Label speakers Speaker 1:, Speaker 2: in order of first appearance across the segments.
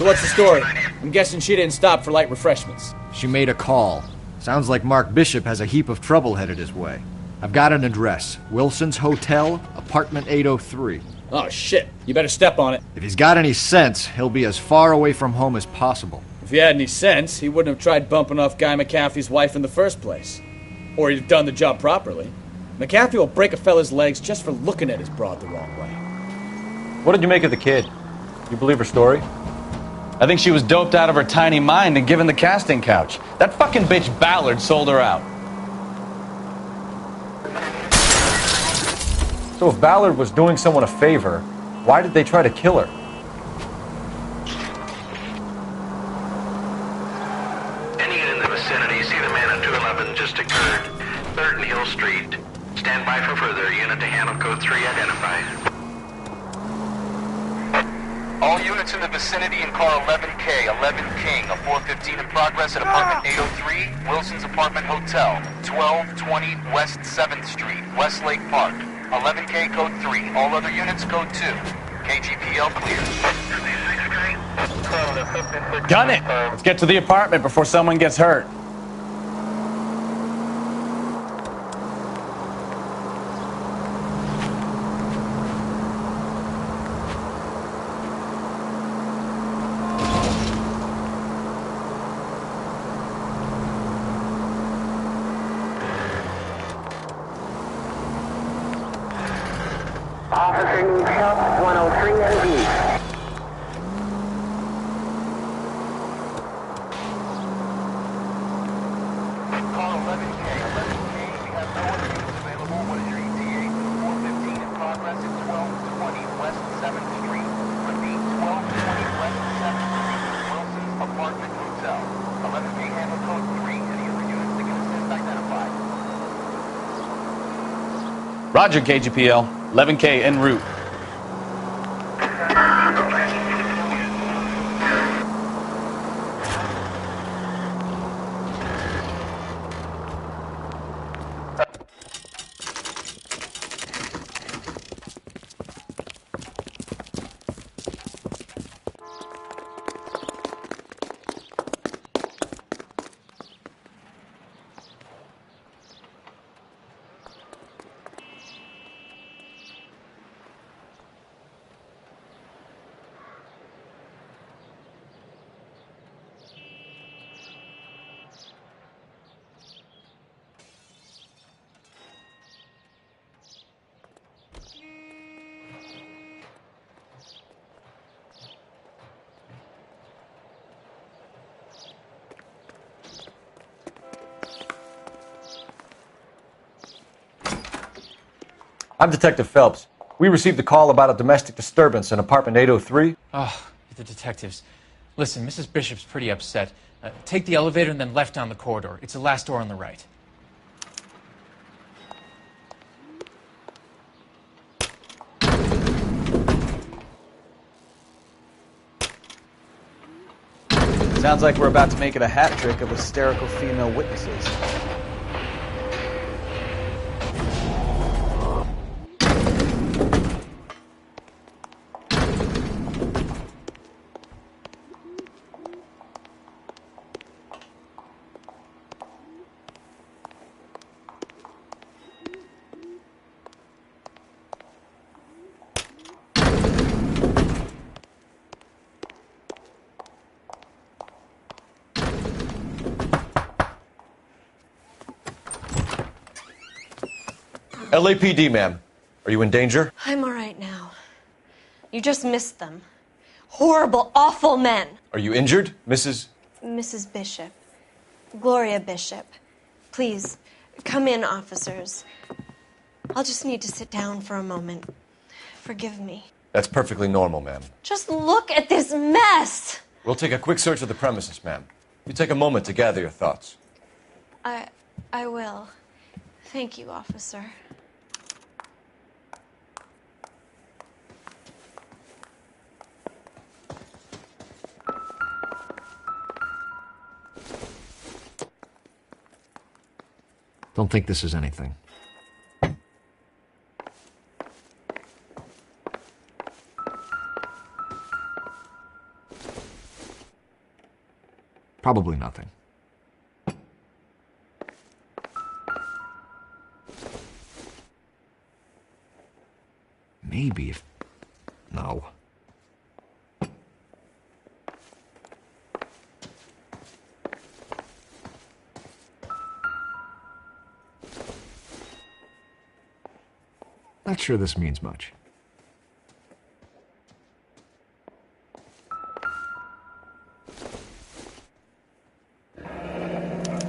Speaker 1: So what's the story? I'm guessing she didn't stop for light refreshments.
Speaker 2: She made a call. Sounds like Mark Bishop has a heap of trouble headed his way. I've got an address. Wilson's Hotel, apartment 803.
Speaker 1: Oh, shit. You better step on it.
Speaker 2: If he's got any sense, he'll be as far away from home as possible.
Speaker 1: If he had any sense, he wouldn't have tried bumping off Guy McAfee's wife in the first place. Or he'd have done the job properly. McAfee will break a fella's legs just for looking at his broad the wrong way.
Speaker 3: What did you make of the kid? You believe her story?
Speaker 4: I think she was doped out of her tiny mind and given the casting couch. That fucking bitch Ballard sold her out.
Speaker 3: So if Ballard was doing someone a favor, why did they try to kill her?
Speaker 5: Any unit in the vicinity, see the man at 211 just occurred. 3rd and Hill Street. Stand by for further. Unit to handle code 3 identified.
Speaker 6: All units in the vicinity in car 11K, 11 King, a 415 in progress at apartment 803, Wilson's Apartment Hotel, 1220 West 7th Street, Westlake Park. 11K code 3, all other units code 2. KGPL clear.
Speaker 4: Gun it! Let's get to the apartment before someone gets hurt.
Speaker 7: Officer needs help, 103 ND.
Speaker 6: Call 11K, 11K, we have no other units available. What is your ETA? 415 in progress at 1220 West 7th Street. Repeat, 1220 West 7th Street, Wilson's Apartment Hotel. 11K handle code 3, any other units that can assist identified.
Speaker 4: Roger, KGPL. 11K en route.
Speaker 3: I'm Detective Phelps. We received a call about a domestic disturbance in apartment 803.
Speaker 8: Oh, the detectives. Listen, Mrs. Bishop's pretty upset. Take the elevator and then left down the corridor. It's the last door on the right.
Speaker 4: Sounds like we're about to make it a hat trick of hysterical female witnesses.
Speaker 3: LAPD, ma'am. Are you in danger?
Speaker 9: I'm all right now. You just missed them. Horrible, awful men.
Speaker 3: Are you injured, Mrs.?
Speaker 9: Mrs. Bishop. Gloria Bishop. Please, come in, officers. I'll just need to sit down for a moment. Forgive me.
Speaker 3: That's perfectly normal, ma'am.
Speaker 9: Just look at this mess!
Speaker 3: We'll take a quick search of the premises, ma'am. You take a moment to gather your thoughts.
Speaker 9: I will. Thank you, officer.
Speaker 2: Don't think this is anything. Probably nothing. Maybe if... No. Not sure this means much.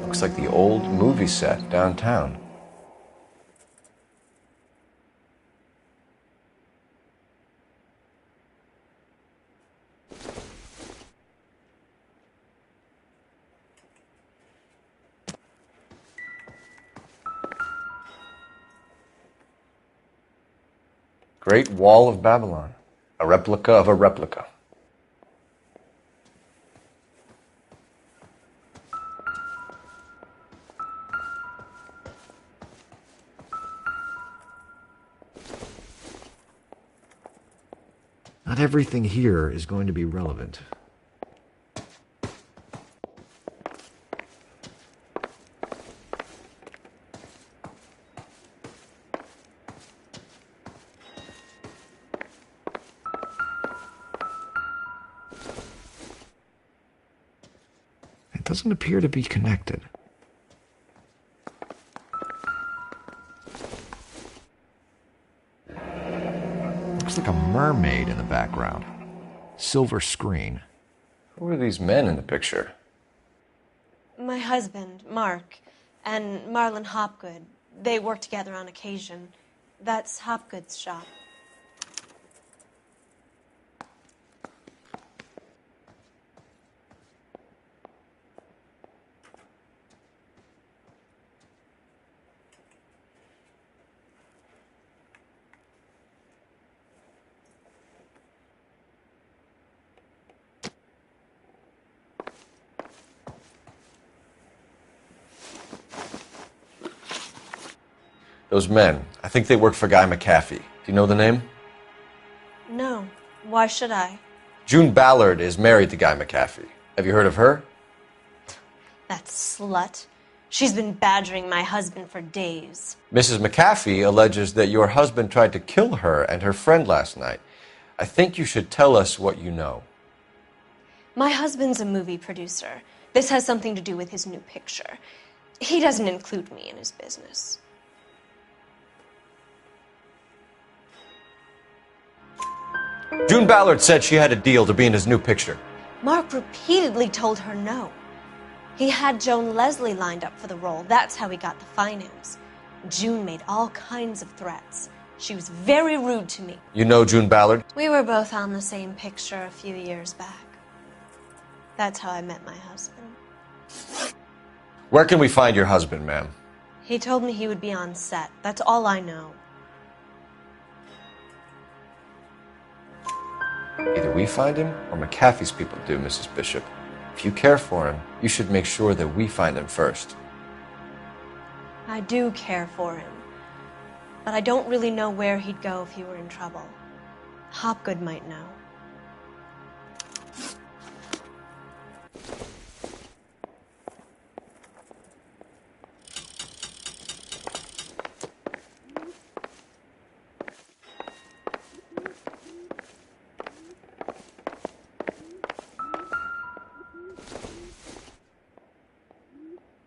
Speaker 3: Looks like the old movie set downtown. Great Wall of Babylon. A replica of a replica.
Speaker 2: Not everything here is going to be relevant. It doesn't appear to be connected. Looks like a mermaid in the background. Silver screen.
Speaker 3: Who are these men in the picture?
Speaker 9: My husband, Mark, and Marlon Hopgood. They work together on occasion. That's Hopgood's shop.
Speaker 3: Those men, I think they work for Guy McAfee. Do you know the name?
Speaker 9: No. Why should I?
Speaker 3: June Ballard is married to Guy McAfee. Have you heard of her?
Speaker 9: That slut. She's been badgering my husband for days.
Speaker 3: Mrs. McAfee alleges that your husband tried to kill her and her friend last night. I think you should tell us what you know.
Speaker 9: My husband's a movie producer. This has something to do with his new picture. He doesn't include me in his business.
Speaker 3: June Ballard said she had a deal to be in his new picture.
Speaker 9: Mark repeatedly told her no. He had Joan Leslie lined up for the role. That's how he got the finance. June made all kinds of threats. She was very rude to me.
Speaker 3: You know June Ballard?
Speaker 9: We were both on the same picture a few years back. That's how I met my husband.
Speaker 3: Where can we find your husband, ma'am?
Speaker 9: He told me he would be on set. That's all I know.
Speaker 3: Either we find him or McAfee's people do, Mrs. Bishop. If you care for him, you should make sure that we find him first.
Speaker 9: I do care for him. But I don't really know where he'd go if he were in trouble. Hopgood might know.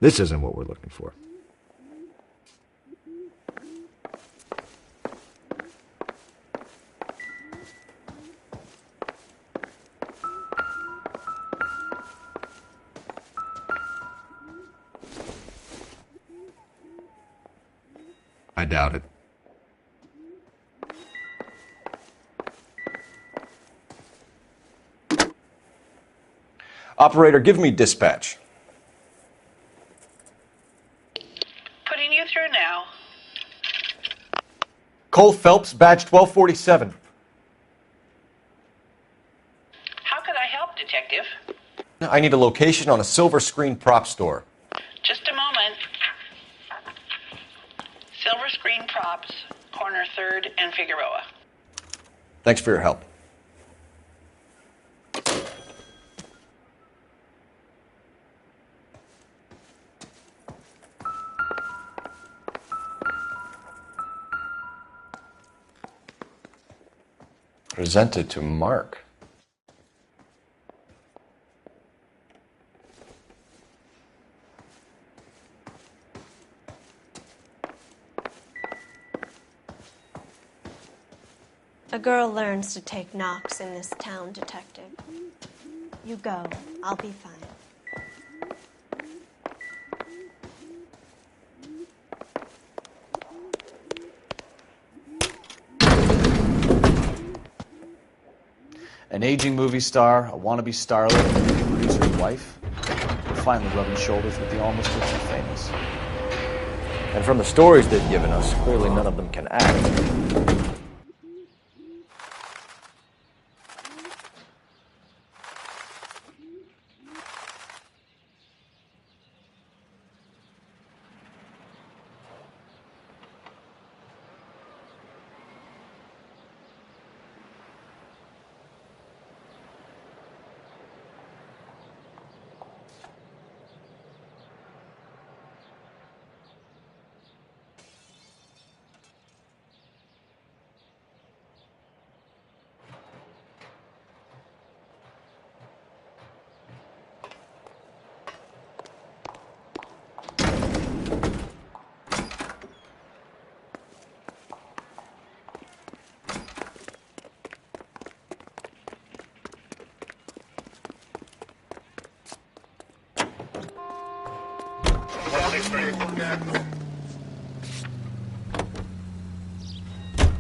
Speaker 2: This isn't what we're looking for. I doubt it.
Speaker 3: Operator, give me dispatch.
Speaker 5: Putting you through now.
Speaker 3: Cole Phelps, badge 1247.
Speaker 5: How could I help, Detective?
Speaker 3: I need a location on a silver screen prop store.
Speaker 5: Just a moment. Silver Screen Props, corner 3rd and Figueroa.
Speaker 3: Thanks for your help. Presented to Mark.
Speaker 9: A girl learns to take knocks in this town, Detective. You go. I'll be fine.
Speaker 4: An aging movie star, a wannabe starlet, and a producer's wife. Finally rubbing shoulders with the almost rich and famous.
Speaker 2: And from the stories they've given us, clearly none of them can act.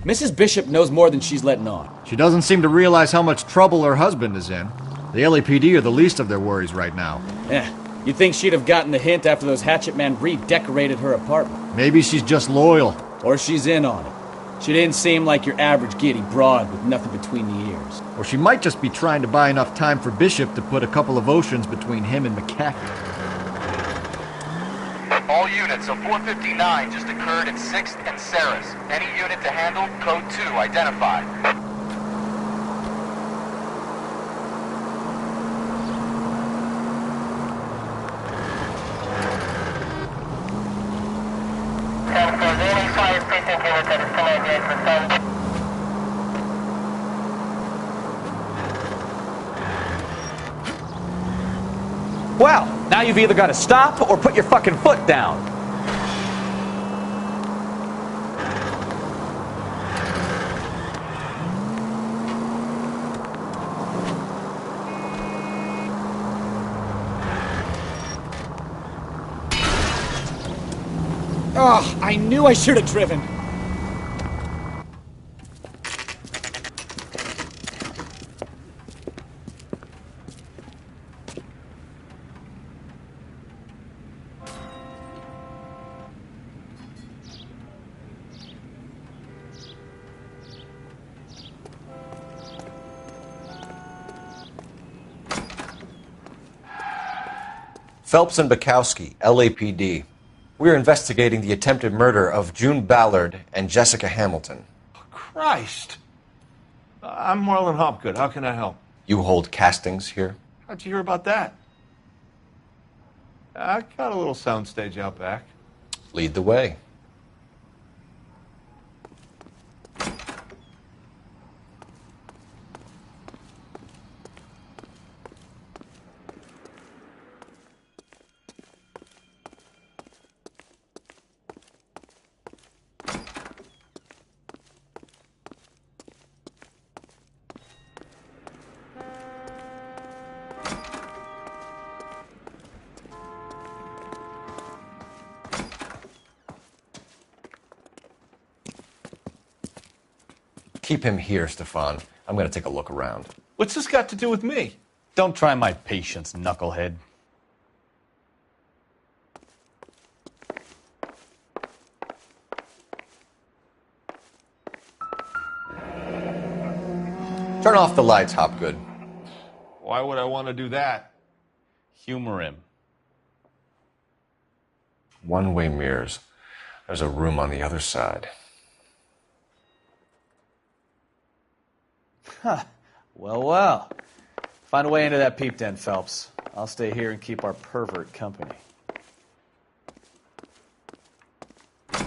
Speaker 1: Mrs. Bishop knows more than she's letting on.
Speaker 2: She doesn't seem to realize how much trouble her husband is in. The LAPD are the least of their worries right now.
Speaker 1: You'd think she'd have gotten the hint after those hatchet men redecorated her apartment.
Speaker 2: Maybe she's just loyal.
Speaker 1: Or she's in on it. She didn't seem like your average giddy broad with nothing between the ears.
Speaker 2: Or she might just be trying to buy enough time for Bishop to put a couple of oceans between him and McCaffrey.
Speaker 6: All units, a 459 just occurred at 6th and Saris. Any unit to handle, code 2 identified.
Speaker 4: Well, now you've either got to stop or put your fucking foot down.
Speaker 1: Oh, I knew I should have driven.
Speaker 3: Phelps and Bukowski, LAPD. We're investigating the attempted murder of June Ballard and Jessica Hamilton.
Speaker 10: Christ. I'm Marlon Hopgood. How can I help?
Speaker 3: You hold castings here?
Speaker 10: How'd you hear about that? I got a little soundstage out back.
Speaker 3: Lead the way. Keep him here, Stefan. I'm going to take a look around.
Speaker 10: What's this got to do with me?
Speaker 4: Don't try my patience, knucklehead.
Speaker 3: Turn off the lights, Hopgood.
Speaker 10: Why would I want to do that?
Speaker 4: Humor him.
Speaker 3: One-way mirrors. There's a room on the other side.
Speaker 4: Huh. Well. Find a way into that peep den, Phelps. I'll stay here and keep our pervert company. It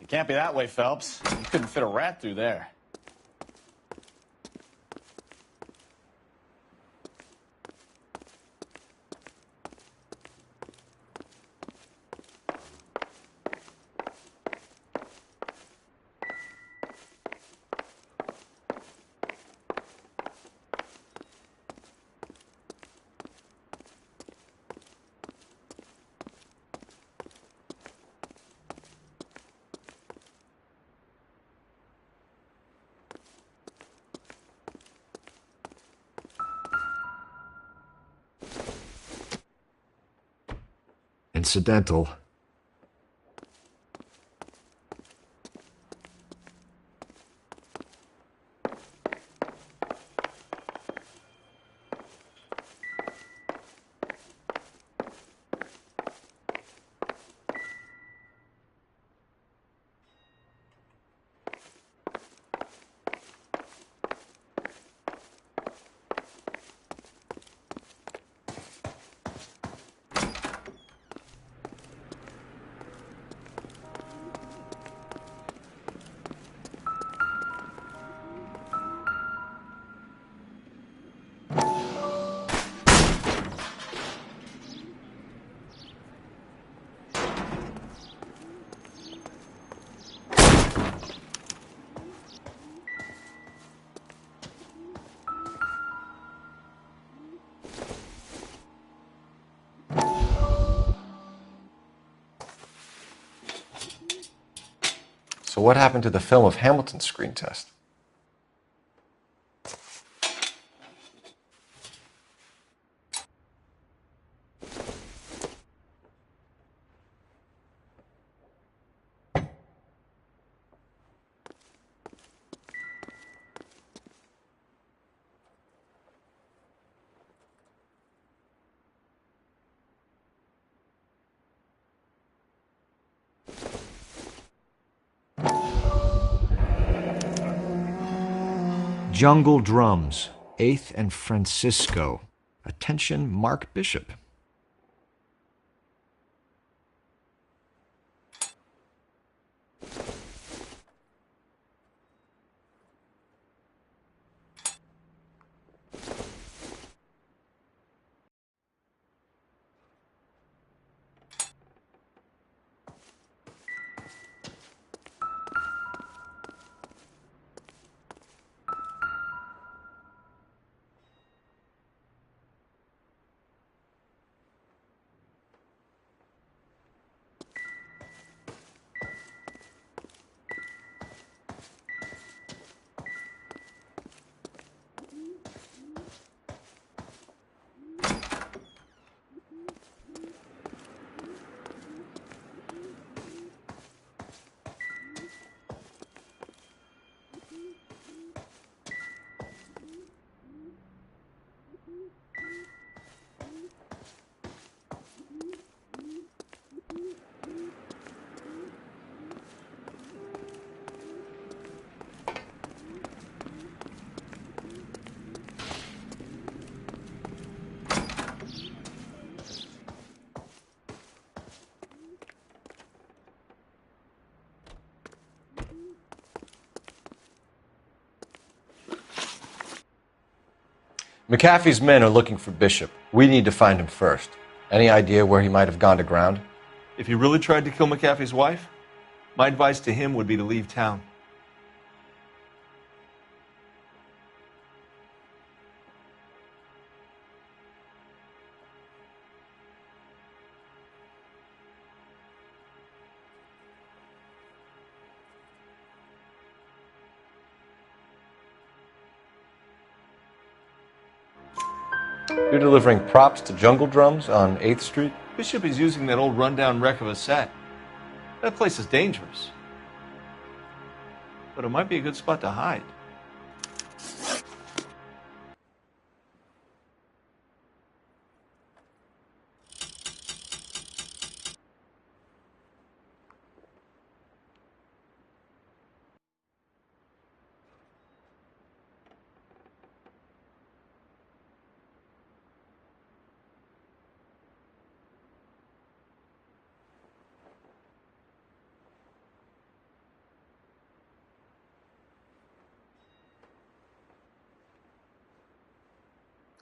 Speaker 4: can't be that way, Phelps. You couldn't fit a rat through there.
Speaker 2: incidental.
Speaker 3: So what happened to the film of Hamilton's screen test?
Speaker 2: Jungle Drums, 8th and Francisco. Attention, Mark Bishop.
Speaker 3: McAfee's men are looking for Bishop. We need to find him first. Any idea where he might have gone to ground?
Speaker 10: If he really tried to kill McAfee's wife, my advice to him would be to leave town.
Speaker 3: You're delivering props to Jungle Drums on 8th Street?
Speaker 10: Bishop is using that old rundown wreck of a set. That place is dangerous. But it might be a good spot to hide.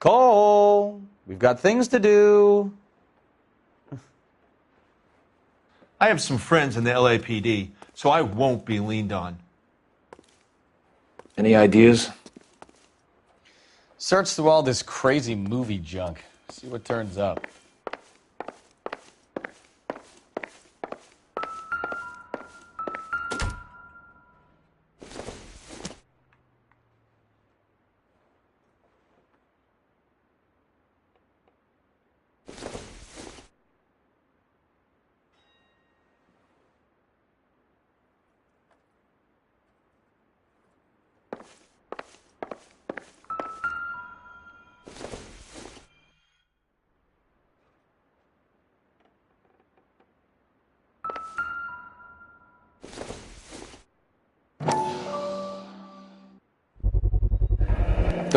Speaker 4: Cole, we've got things to do.
Speaker 10: I have some friends in the LAPD, so I won't be leaned on.
Speaker 1: Any ideas?
Speaker 4: Search through all this crazy movie junk. See what turns up.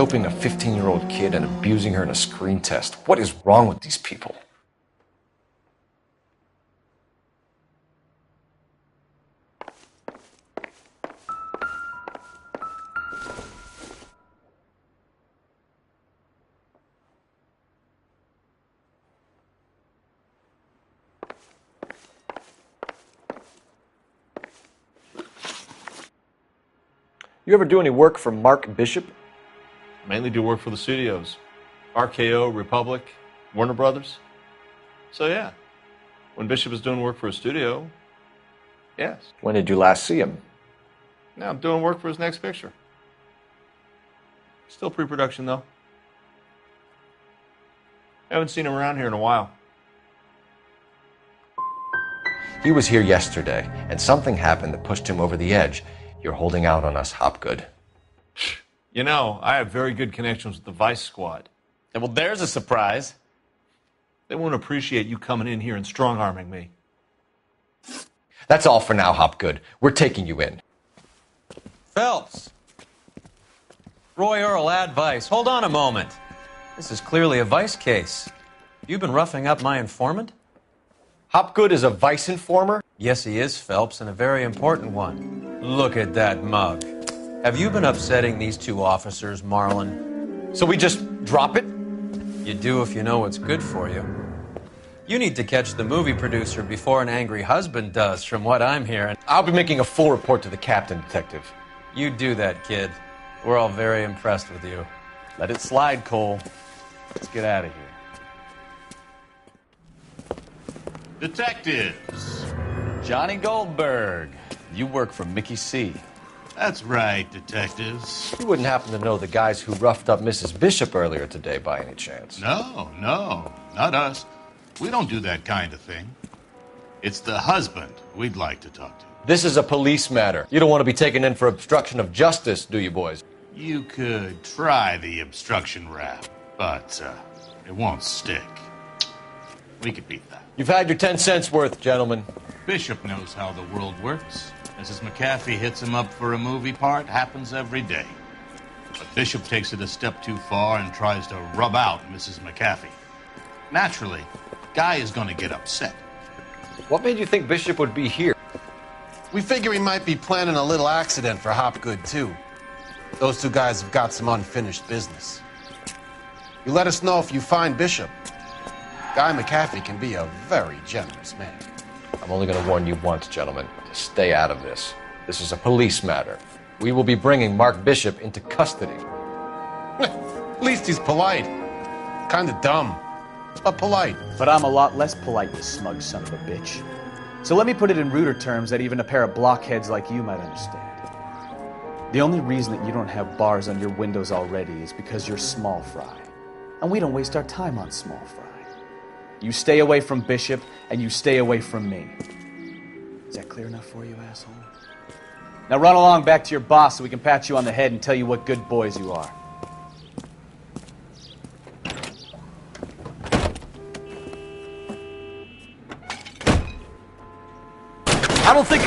Speaker 3: Doping a 15-year-old kid and abusing her in a screen test. What is wrong with these people? You ever do any work for Mark Bishop?
Speaker 10: Mainly do work for the studios. RKO, Republic, Warner Brothers. So yeah, when Bishop is doing work for a studio, yes.
Speaker 3: When did you last see him?
Speaker 10: Now I'm doing work for his next picture. Still pre-production though. Haven't seen him around here in a while.
Speaker 3: He was here yesterday, and something happened that pushed him over the edge. You're holding out on us, Hopgood.
Speaker 10: You know, I have very good connections with the Vice Squad.
Speaker 4: Well, there's a surprise.
Speaker 10: They won't appreciate you coming in here and strong-arming me.
Speaker 3: That's all for now, Hopgood. We're taking you in.
Speaker 11: Phelps. Roy Earl, ad Vice. Hold on a moment. This is clearly a Vice case. You've been roughing up my informant?
Speaker 3: Hopgood is a Vice informer?
Speaker 11: Yes, he is, Phelps, and a very important one. Look at that mug. Have you been upsetting these two officers, Marlin?
Speaker 3: So we just drop it?
Speaker 11: You do if you know what's good for you. You need to catch the movie producer before an angry husband does, from what I'm hearing.
Speaker 3: I'll be making a full report to the captain, Detective.
Speaker 11: You do that, kid. We're all very impressed with you.
Speaker 4: Let it slide, Cole. Let's get out of here.
Speaker 12: Detectives.
Speaker 4: Johnny Goldberg. You work for Mickey C.
Speaker 12: That's right, detectives.
Speaker 3: You wouldn't happen to know the guys who roughed up Mrs. Bishop earlier today by any chance?
Speaker 12: No, not us. We don't do that kind of thing. It's the husband we'd like to talk to.
Speaker 3: This is a police matter. You don't want to be taken in for obstruction of justice, do you, boys?
Speaker 12: You could try the obstruction rap, but it won't stick. We could beat that.
Speaker 3: You've had your 10 cents worth, gentlemen.
Speaker 12: Bishop knows how the world works. Mrs. McAfee hits him up for a movie part, happens every day. But Bishop takes it a step too far and tries to rub out Mrs. McAfee. Naturally, Guy is going to get upset.
Speaker 3: What made you think Bishop would be here?
Speaker 13: We figure he might be planning a little accident for Hopgood, too. Those two guys have got some unfinished business. You let us know if you find Bishop. Guy McAfee can be a very generous man.
Speaker 3: I'm only going to warn you once, gentlemen, to stay out of this. This is a police matter. We will be bringing Mark Bishop into custody.
Speaker 13: At least he's polite. Kind of dumb, but polite.
Speaker 4: But I'm a lot less polite, you smug son of a bitch. So let me put it in ruder terms that even a pair of blockheads like you might understand. The only reason that you don't have bars on your windows already is because you're small fry. And we don't waste our time on small fry. You stay away from Bishop, and you stay away from me. Is that clear enough for you, asshole? Now run along back to your boss so we can pat you on the head and tell you what good boys you are.
Speaker 3: I don't think...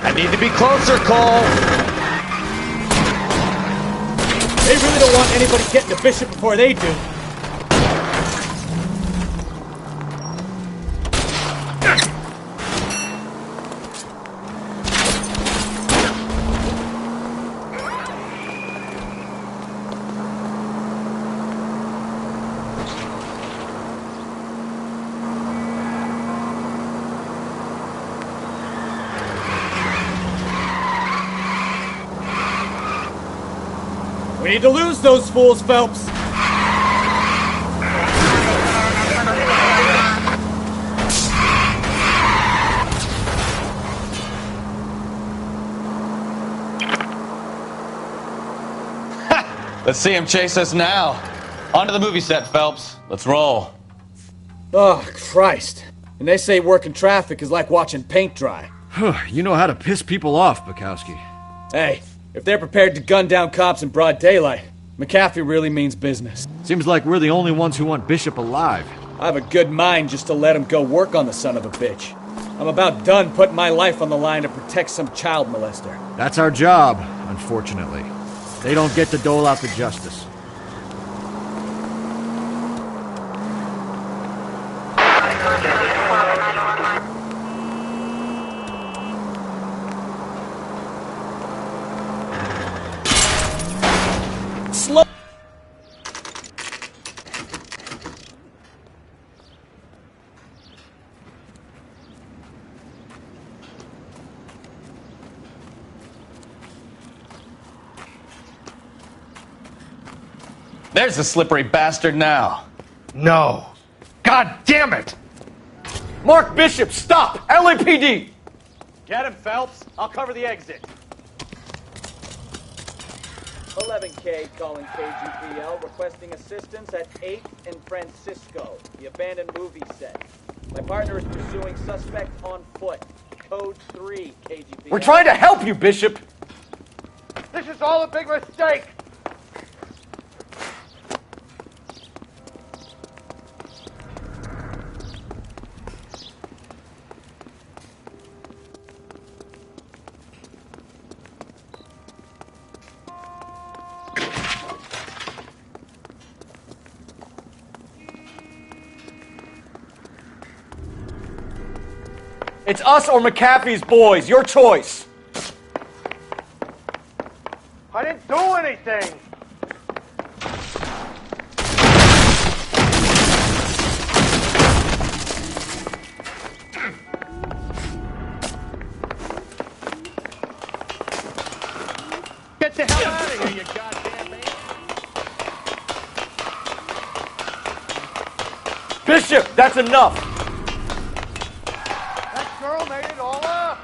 Speaker 4: I need to be closer, Cole!
Speaker 1: They really don't want anybody getting to Bishop before they do. We need to lose those fools, Phelps!
Speaker 4: Let's see him chase us now. Onto the movie set, Phelps. Let's roll.
Speaker 1: Oh, Christ. And they say working traffic is like watching paint dry.
Speaker 2: You know how to piss people off, Bukowski.
Speaker 1: Hey, if they're prepared to gun down cops in broad daylight, McAfee really means business.
Speaker 2: Seems like we're the only ones who want Bishop alive.
Speaker 1: I have a good mind just to let him go work on the son of a bitch. I'm about done putting my life on the line to protect some child molester.
Speaker 2: That's our job, unfortunately. They don't get to dole out the justice.
Speaker 1: Slow.
Speaker 4: There's the slippery bastard now.
Speaker 14: No. God damn it!
Speaker 3: Mark Bishop, stop! LAPD!
Speaker 4: Get him, Phelps. I'll cover the exit.
Speaker 1: 11K calling KGPL, requesting assistance at 8th and Francisco, the abandoned movie set. My partner is pursuing suspect on foot. Code 3, KGPL.
Speaker 3: We're trying to help you, Bishop!
Speaker 14: This is all a big mistake!
Speaker 3: It's us or McAfee's boys. Your choice.
Speaker 14: I didn't do anything! Get the hell out of here, you goddamn man!
Speaker 3: Bishop, that's enough.
Speaker 14: Girl made it all up!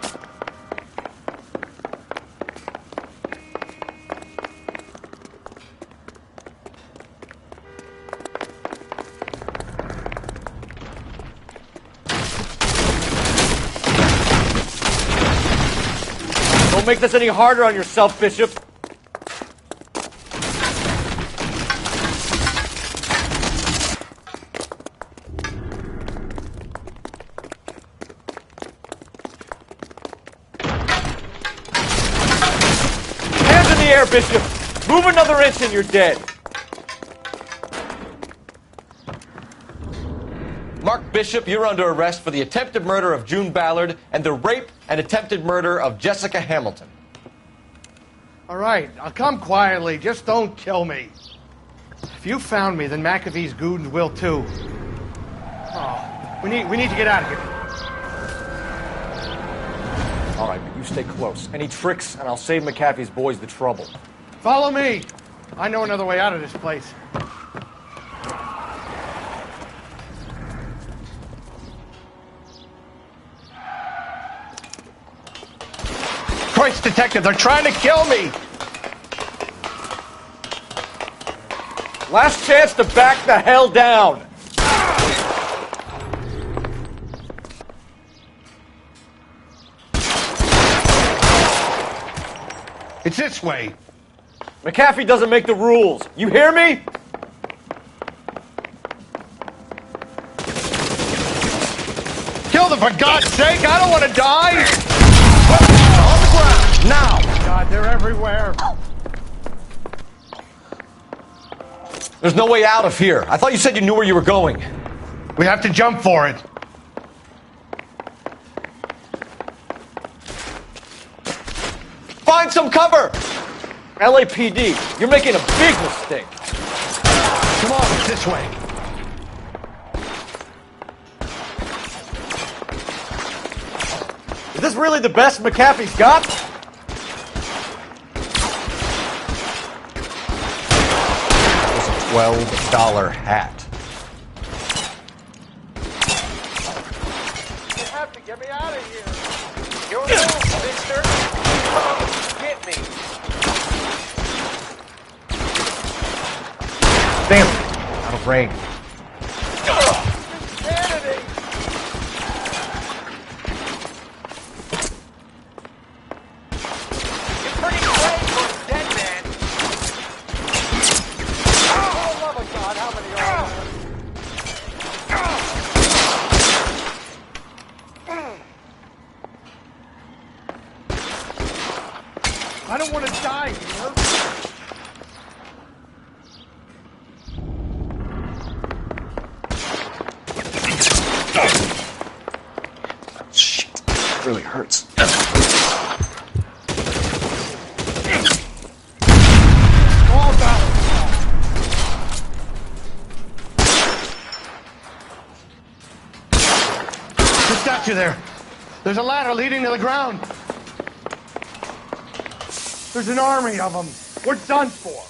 Speaker 3: Don't make this any harder on yourself, Bishop. Bishop, move another inch and you're dead. Mark Bishop, you're under arrest for the attempted murder of June Ballard and the rape and attempted murder of Jessica Hamilton.
Speaker 14: All right, I'll come quietly. Just don't kill me. If you found me, then McAfee's goons will too. Oh, we need to get out of here.
Speaker 3: All right, but you stay close. Any tricks, and I'll save McAfee's boys the trouble.
Speaker 14: Follow me. I know another way out of this place. Christ, detective, they're trying to kill me!
Speaker 3: Last chance to back the hell down.
Speaker 14: It's this way.
Speaker 3: McAfee doesn't make the rules. You hear me?
Speaker 14: Kill them, for God's sake! I don't want to die!
Speaker 3: On the ground, now!
Speaker 14: God, they're everywhere.
Speaker 3: There's no way out of here. I thought you said you knew where you were going.
Speaker 14: We have to jump for it.
Speaker 3: Find some cover! LAPD, you're making a big mistake.
Speaker 14: Come on, it's this way.
Speaker 3: Is this really the best McAfee's got? It was a $12 hat.
Speaker 14: You have to get me out of here. You're alone, mister. Come get me.
Speaker 3: Damn it, out of range.
Speaker 14: Insanity. You're pretty brave for a dead man. I don't want to die here.
Speaker 4: Shit, it really hurts.
Speaker 14: All down. Just got you there. There's a ladder leading to the ground. There's an army of them. We're done for.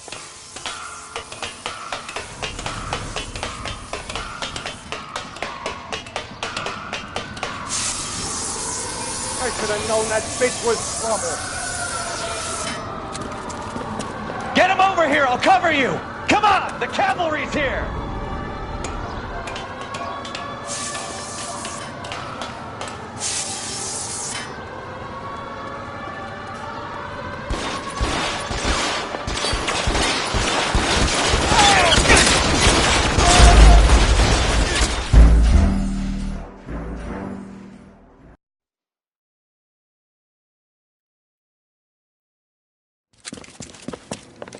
Speaker 14: I should have known that bitch was trouble.
Speaker 11: Get him over here, I'll cover you! Come on, the cavalry's here!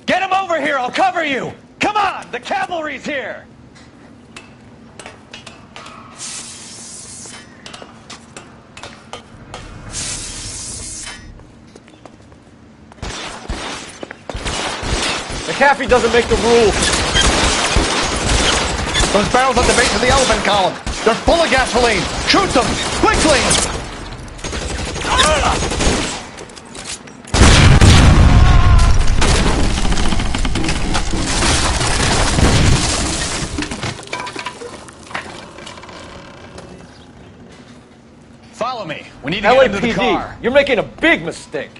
Speaker 11: Get him over here, I'll cover you! Come on, the cavalry's here!
Speaker 3: McAfee doesn't make the rules.
Speaker 14: Those barrels at the base of the elephant column. They're full of gasoline. Shoot them! Quickly!
Speaker 11: Follow me. We need to get into the car.
Speaker 3: You're making a big mistake.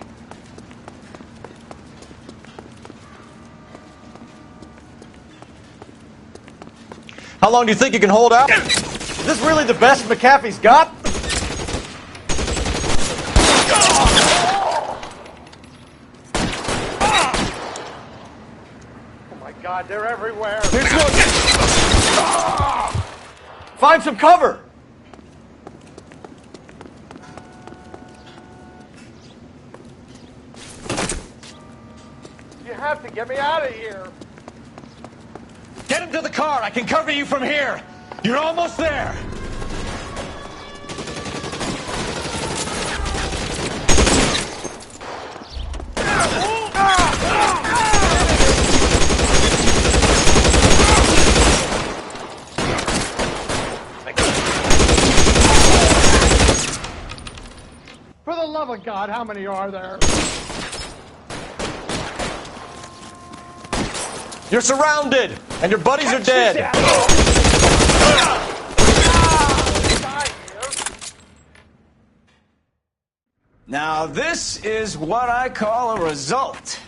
Speaker 3: How long do you think you can hold out? Is this really the best McAfee's got?
Speaker 14: Oh my God, they're everywhere.
Speaker 3: Find some cover.
Speaker 14: You have to get me out of here.
Speaker 11: Get him to the car. I can cover you from here. You're almost there.
Speaker 14: For the love of God, how many are there?
Speaker 3: You're surrounded, and your buddies are dead.
Speaker 15: Now, this is what I call a result.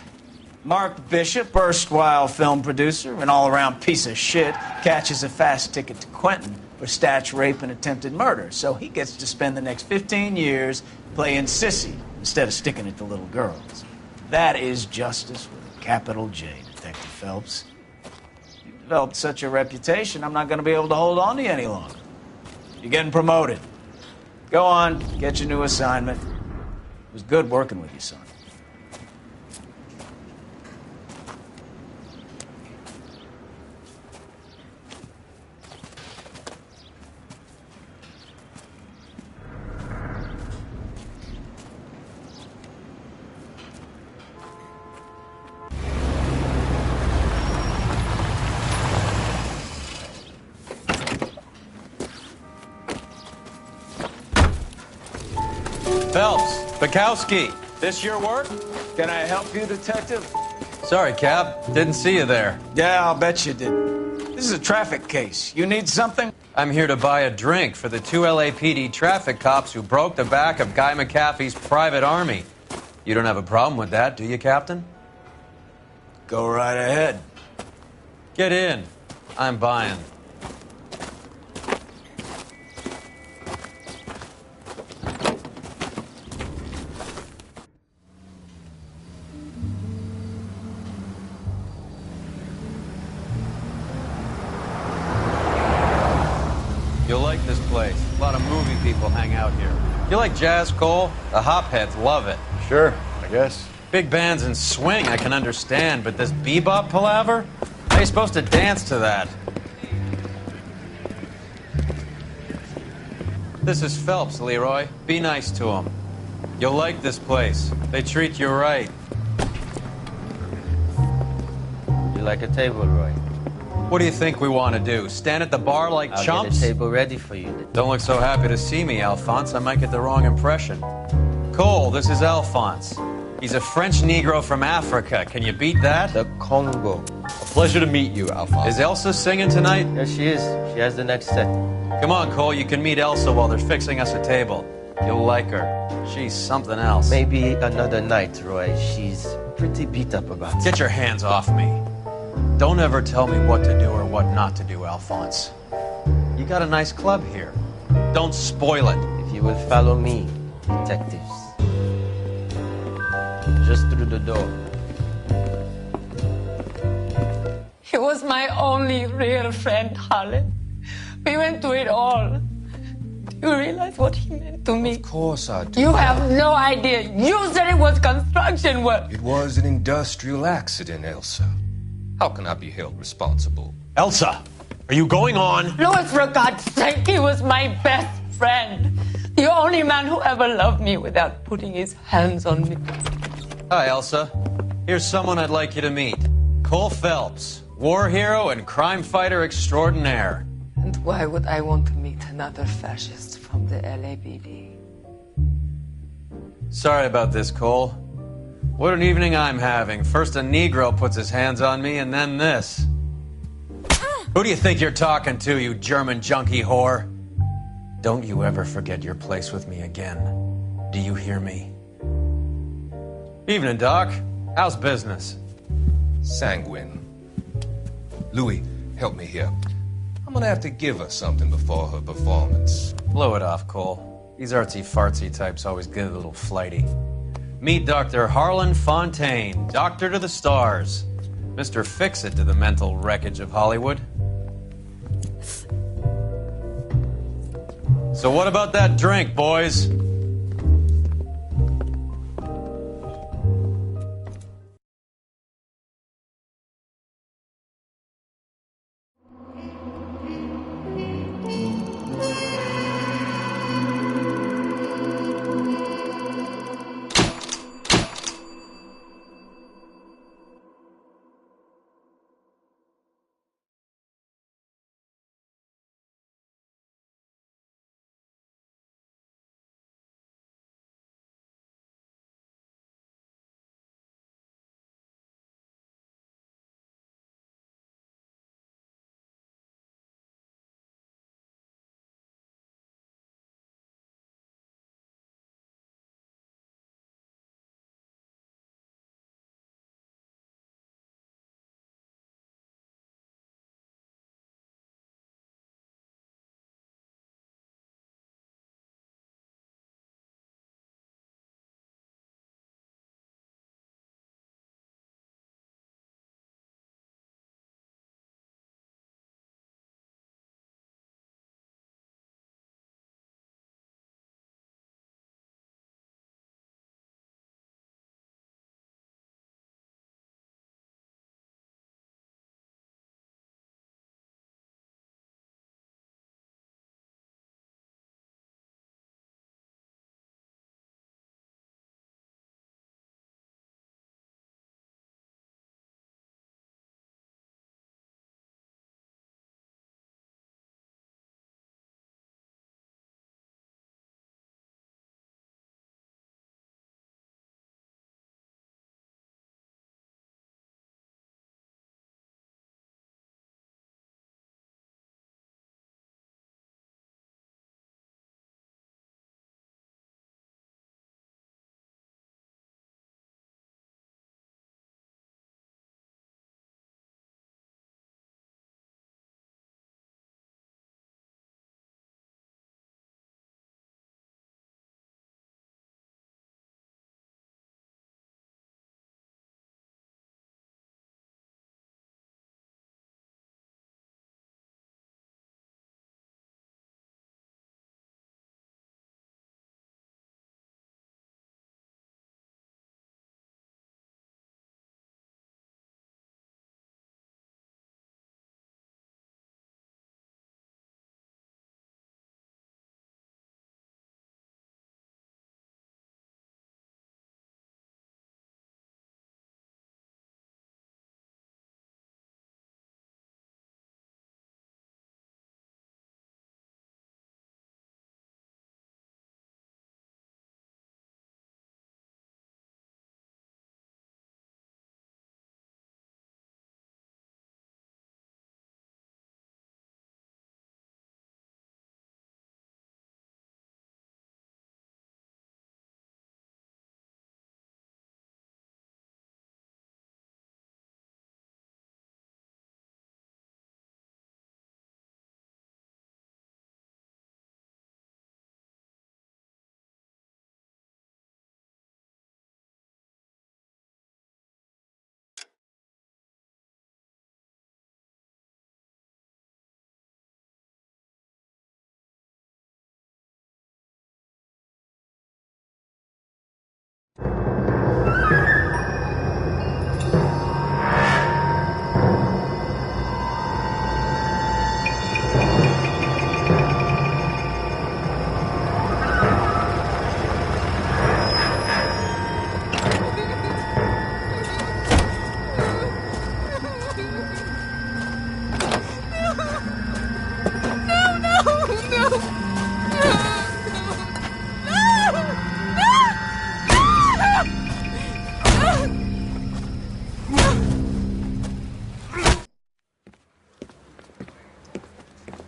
Speaker 15: Mark Bishop, erstwhile film producer, an all-around piece of shit, catches a fast ticket to Quentin for statch rape and attempted murder. So he gets to spend the next 15 years playing sissy instead of sticking it to little girls. That is justice with a capital J, Detective Phelps. You've developed such a reputation, I'm not going to be able to hold on to you any longer. You're getting promoted. Go on, get your new assignment. It was good working with you, son.
Speaker 11: Phelps, Bukowski, this your work?
Speaker 15: Can I help you, Detective?
Speaker 11: Sorry, Cap. Didn't see you there.
Speaker 15: Yeah, I'll bet you did. This is a traffic case. You need something?
Speaker 11: I'm here to buy a drink for the 2 LAPD traffic cops who broke the back of Guy McAfee's private army. You don't have a problem with that, do you, Captain?
Speaker 15: Go right ahead.
Speaker 11: Get in. I'm buying. You'll like this place. A lot of movie people hang out here. You like jazz, Cole? The hopheads love it.
Speaker 2: Sure, I guess.
Speaker 11: Big bands and swing I can understand, but this bebop palaver? How are you supposed to dance to that? This is Phelps, Leroy. Be nice to him. You'll like this place. They treat you right.
Speaker 16: You like a table, Roy?
Speaker 11: What do you think we want to do? Stand at the bar like
Speaker 16: I'll
Speaker 11: chumps?
Speaker 16: get a table ready for you.
Speaker 11: Don't look so happy to see me, Alphonse. I might get the wrong impression. Cole, this is Alphonse. He's a French Negro from Africa. Can you beat that?
Speaker 16: The Congo.
Speaker 3: A pleasure to meet you, Alphonse.
Speaker 11: Is Elsa singing tonight?
Speaker 16: Yes, she is. She has the next set.
Speaker 11: Come on, Cole. You can meet Elsa while they're fixing us a table. You'll like her. She's something else.
Speaker 16: Maybe another night, Roy. She's pretty beat up about it.
Speaker 11: Get your hands off me. Don't ever tell me what to do or what not to do, Alphonse. You got a nice club here. Don't spoil it.
Speaker 16: If you will follow me, detectives. Just through the door.
Speaker 17: He was my only real friend, Harlan. We went through it all. Do you realize what he meant to me?
Speaker 18: Of course I do.
Speaker 17: You have no idea. You said it was construction work.
Speaker 18: It was an industrial accident, Elsa. How can I be held responsible?
Speaker 11: Elsa, are you going on?
Speaker 17: Louis, for God's sake, he was my best friend. The only man who ever loved me without putting his hands on me.
Speaker 11: Hi, Elsa. Here's someone I'd like you to meet. Cole Phelps, war hero and crime fighter extraordinaire.
Speaker 17: And why would I want to meet another fascist from the LAPD?
Speaker 11: Sorry about this, Cole. What an evening I'm having. First a Negro puts his hands on me, and then this. Who do you think you're talking to, you German junkie whore? Don't you ever forget your place with me again. Do you hear me? Evening, Doc. How's business?
Speaker 18: Sanguine. Louis, help me here. I'm gonna have to give her something before her performance.
Speaker 11: Blow it off, Cole. These artsy-fartsy types always get a little flighty. Meet Dr. Harlan Fontaine, doctor to the stars. Mr. Fix-It to the mental wreckage of Hollywood. So what about that drink, boys?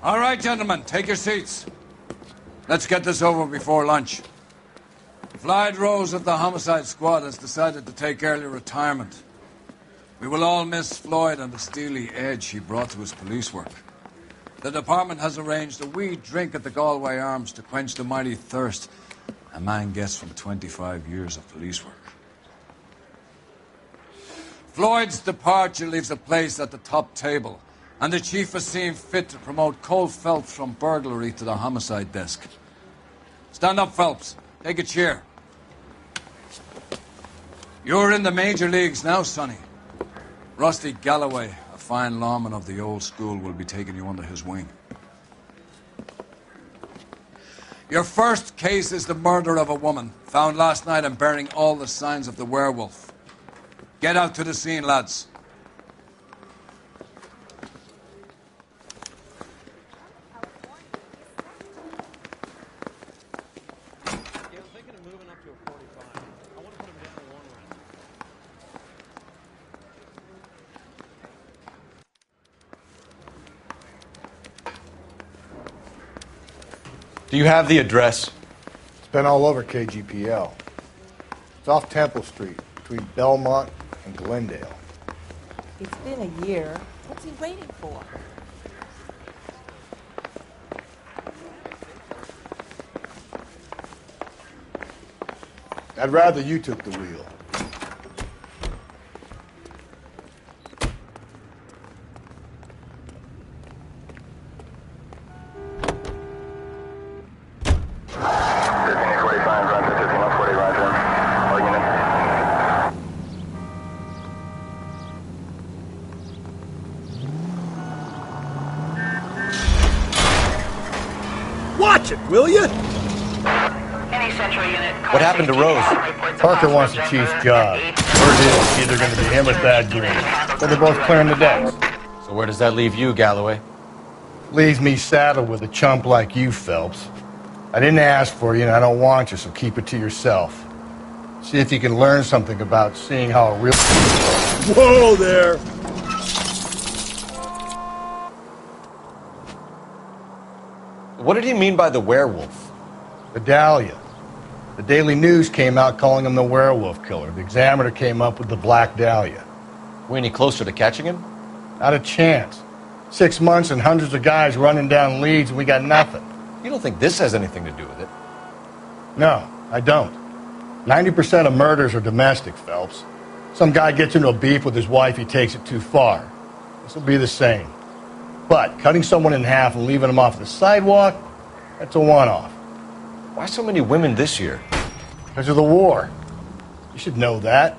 Speaker 19: All right, gentlemen, take your seats. Let's get this over before lunch. Floyd Rose of the Homicide Squad has decided to take early retirement. We will all miss Floyd and the steely edge he brought to his police work. The department has arranged a wee drink at the Galway Arms to quench the mighty thirst a man gets from 25 years of police work. Floyd's departure leaves a place at the top table, and the chief has seen fit to promote Cole Phelps from burglary to the homicide desk. Stand up, Phelps. Take a chair. You're in the major leagues now, Sonny. Rusty Galloway, a fine lawman of the old school, will be taking you under his wing. Your first case is the murder of a woman, found last night and bearing all the signs of the werewolf. Get out to the scene, lads.
Speaker 2: Do you have the address?
Speaker 14: It's been all over KGPL. It's off Temple Street, between Belmont and Glendale.
Speaker 20: It's been a year. What's he waiting for?
Speaker 14: I'd rather you took the wheel.
Speaker 21: Watch it, will you?
Speaker 3: What happened to Rose?
Speaker 14: Parker wants the chief's job. Word is either going to be him or Thad Green. So they're both clearing the decks.
Speaker 3: So where does that leave you, Galloway?
Speaker 14: Leaves me saddled with a chump like you, Phelps. I didn't ask for you, and I don't want you, so keep it to yourself. See if you can learn something about seeing how a real...
Speaker 21: Whoa there!
Speaker 3: What did he mean by the werewolf?
Speaker 14: The Dahlia. The Daily News came out calling him the werewolf killer. The Examiner came up with the Black Dahlia.
Speaker 3: We any closer to catching him?
Speaker 14: Not a chance. 6 months and hundreds of guys running down leads, and we got nothing.
Speaker 3: You don't think this has anything to do with it?
Speaker 14: No, I don't. 90% of murders are domestic, Phelps. Some guy gets into a beef with his wife, he takes it too far. This will be the same. But cutting someone in half and leaving them off the sidewalk, that's a one-off.
Speaker 3: Why so many women this year?
Speaker 14: Because of the war. You should know that.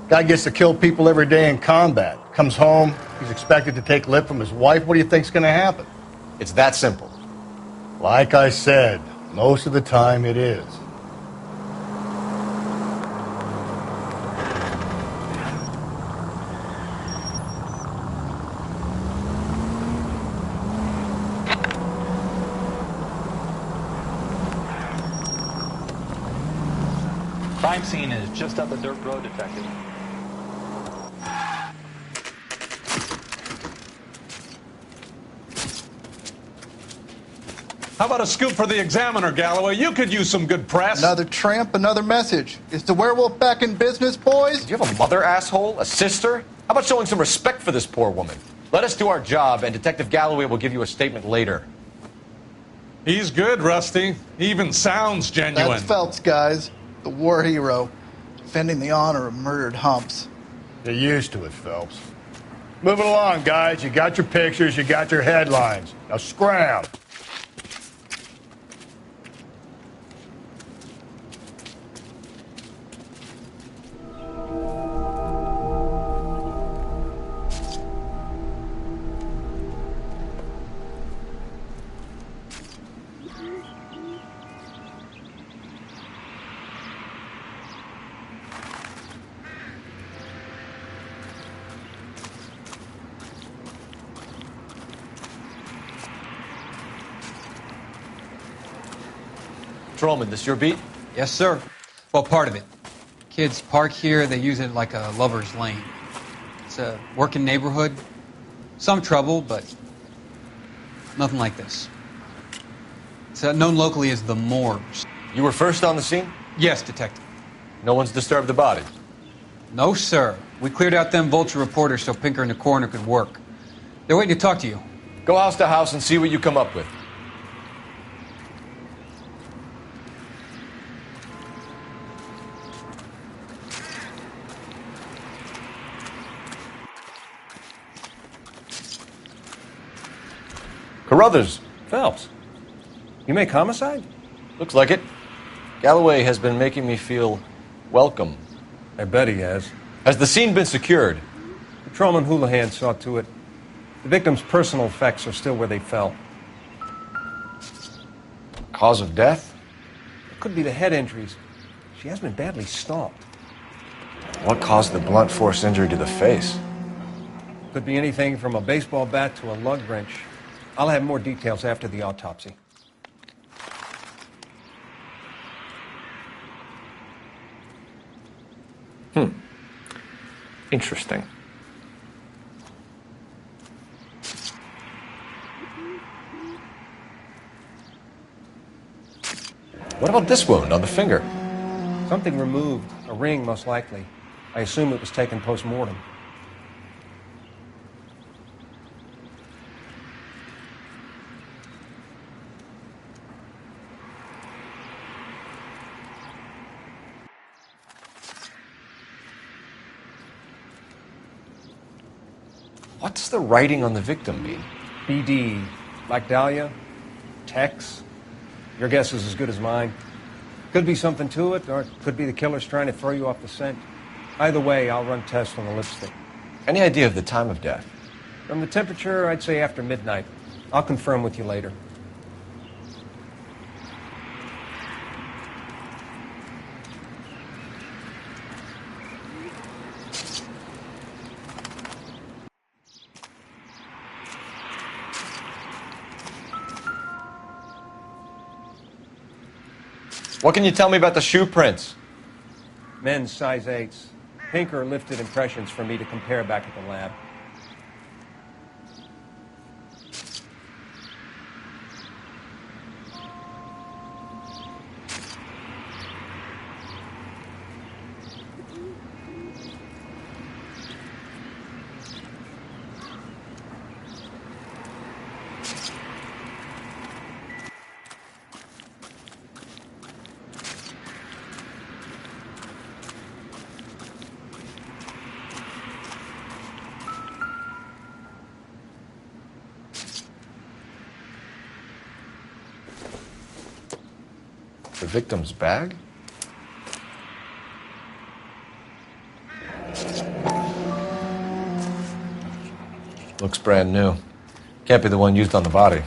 Speaker 14: Guy gets to kill people every day in combat. Comes home, he's expected to take lip from his wife. What do you think's going to happen?
Speaker 3: It's that simple.
Speaker 14: Like I said, most of the time it is.
Speaker 22: Crime scene is just up the dirt road, Detective.
Speaker 11: How about a scoop for the Examiner, Galloway? You could use some good press.
Speaker 23: Another tramp, another message. Is the werewolf back in business, boys?
Speaker 3: Do you have a mother, asshole? A sister? How about showing some respect for this poor woman? Let us do our job, and Detective Galloway will give you a statement later.
Speaker 11: He's good, Rusty. He even sounds genuine.
Speaker 23: That's Phelps, guys. The war hero. Defending the honor of murdered humps.
Speaker 14: Get used to it, Phelps. Moving along, guys. You got your pictures, you got your headlines. Now scram.
Speaker 3: Patrolman, this your beat?
Speaker 24: Yes, sir. Well, part of it. Kids park here, they use it like a lover's lane. It's a working neighborhood. Some trouble, but Nothing like this. It's known locally as the Moors.
Speaker 3: You were first on the scene?
Speaker 24: Yes, Detective.
Speaker 3: No one's disturbed the body?
Speaker 24: No, sir. We cleared out them vulture reporters so Pinker and the coroner could work. They're waiting to talk to you.
Speaker 3: Go house to house and see what you come up with. Carruthers.
Speaker 18: Phelps, you make homicide?
Speaker 3: Looks like it. Galloway has been making me feel welcome.
Speaker 18: I bet he has.
Speaker 3: Has the scene been secured?
Speaker 18: Patrolman Houlihan saw to it. The victim's personal effects are still where they fell.
Speaker 3: Cause of death?
Speaker 18: It could be the head injuries. She has been badly stomped.
Speaker 3: What caused the blunt force injury to the face?
Speaker 18: Could be anything from a baseball bat to a lug wrench. I'll have more details after the autopsy.
Speaker 3: Interesting. What about this wound on the finger?
Speaker 18: Something removed. A ring, most likely. I assume it was taken post-mortem.
Speaker 3: What's the writing on the victim mean?
Speaker 18: BD. Like Dahlia? Tex? Your guess is as good as mine. Could be something to it, or it could be the killer's trying to throw you off the scent. Either way, I'll run tests on the lipstick.
Speaker 3: Any idea of the time of death?
Speaker 18: From the temperature, I'd say after midnight. I'll confirm with you later.
Speaker 3: What can you tell me about the shoe prints?
Speaker 18: Men's size 8s. Pinker lifted impressions for me to compare back at the lab.
Speaker 3: The victim's bag? Looks brand new. Can't be the one used on the body.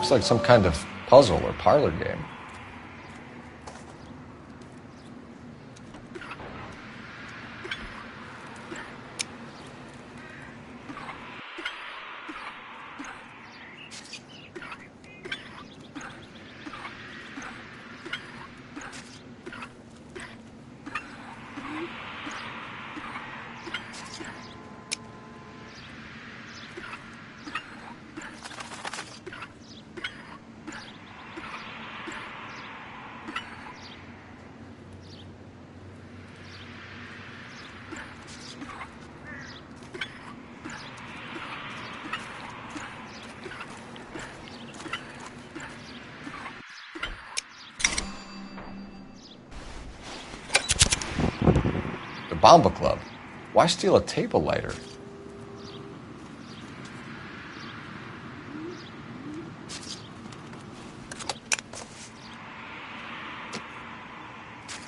Speaker 3: Looks like some kind of puzzle or parlor game. Bomba Club. Why steal a table lighter?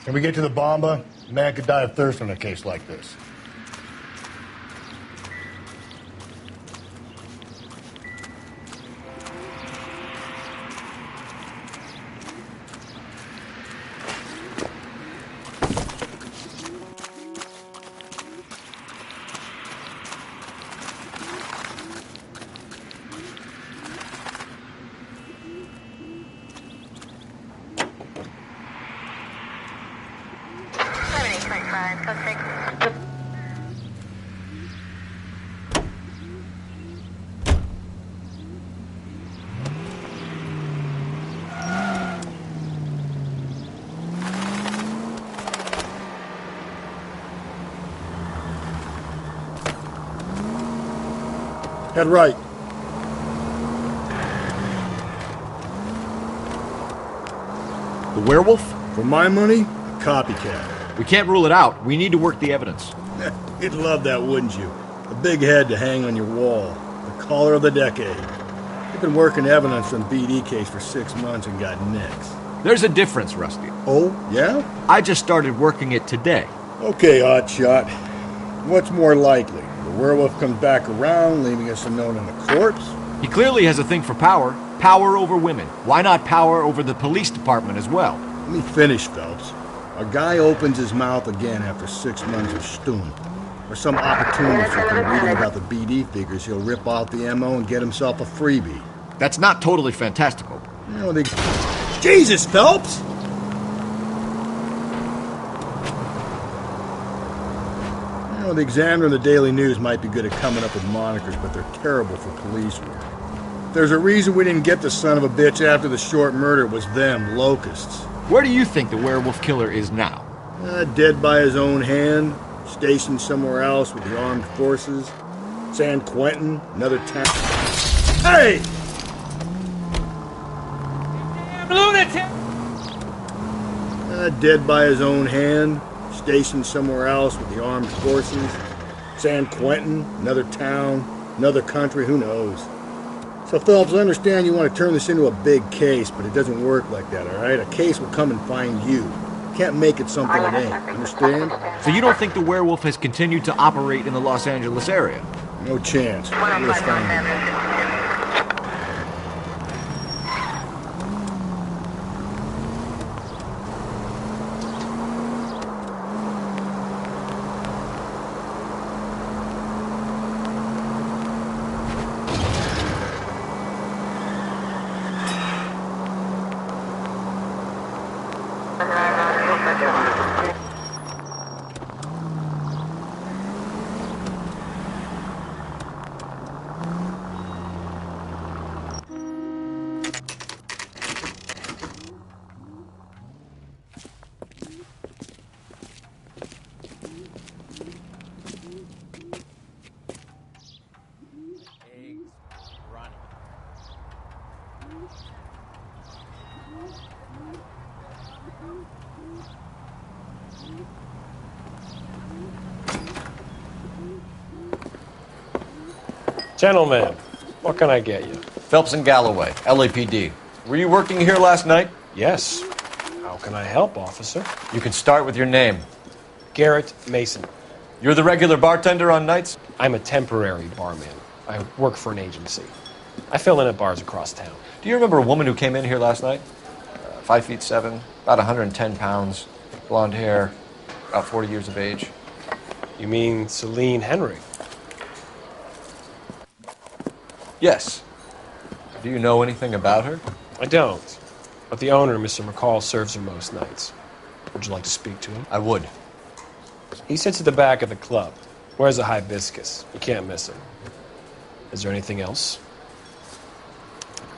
Speaker 14: Can we get to the Bomba? A man could die of thirst in a case like this. Head right.
Speaker 2: The werewolf?
Speaker 14: For my money, a copycat.
Speaker 2: We can't rule it out. We need to work the evidence.
Speaker 14: You'd love that, wouldn't you? A big head to hang on your wall. The caller of the decade. You've been working evidence on BD case for 6 months and got nicks.
Speaker 2: There's a difference, Rusty.
Speaker 14: Oh, yeah?
Speaker 2: I just started working it today.
Speaker 14: Okay, Oddshot. What's more likely? The werewolf comes back around, leaving us unknown in the corpse?
Speaker 2: He clearly has a thing for power. Power over women. Why not power over the police department as well?
Speaker 14: Let me finish, Phelps. A guy opens his mouth again after 6 months of stewing. Or some opportunist who's been reading about the BD figures, he'll rip off the MO and get himself a freebie.
Speaker 2: That's not totally fantastical.
Speaker 14: You know, Jesus, Phelps! You know, the Examiner and the Daily News might be good at coming up with monikers, but they're terrible for police work. There's a reason we didn't get the son of a bitch after the short murder. It was them, locusts.
Speaker 2: Where do you think the werewolf killer is now?
Speaker 14: Dead by his own hand, stationed somewhere else with the armed forces. San Quentin, another town. Hey!
Speaker 15: Lunatic!
Speaker 14: Dead by his own hand, stationed somewhere else with the armed forces. San Quentin, another town, another country, who knows? So, Phelps, I understand you want to turn this into a big case, but it doesn't work like that, all right? A case will come and find you. You can't make it something it ain't, understand?
Speaker 2: So you don't think the werewolf has continued to operate in the Los Angeles area?
Speaker 14: No chance. We'll find him.
Speaker 5: Gentlemen, what can I get you?
Speaker 3: Phelps and Galloway, LAPD. Were you working here last night?
Speaker 5: Yes. How can I help, officer?
Speaker 3: You can start with your name.
Speaker 5: Garrett Mason.
Speaker 3: You're the regular bartender on nights?
Speaker 5: I'm a temporary barman. I work for an agency. I fill in at bars across town.
Speaker 3: Do you remember a woman who came in here last night? 5'7", about 110 pounds, blonde hair, about 40 years of age.
Speaker 5: You mean Celine Henry?
Speaker 3: Yes. Do you know anything about her?
Speaker 5: I don't. But the owner, Mr. McCall, serves her most nights. Would you like to speak to him?
Speaker 3: I would.
Speaker 5: He sits at the back of the club. Wears a hibiscus. You can't miss him. Is there anything else?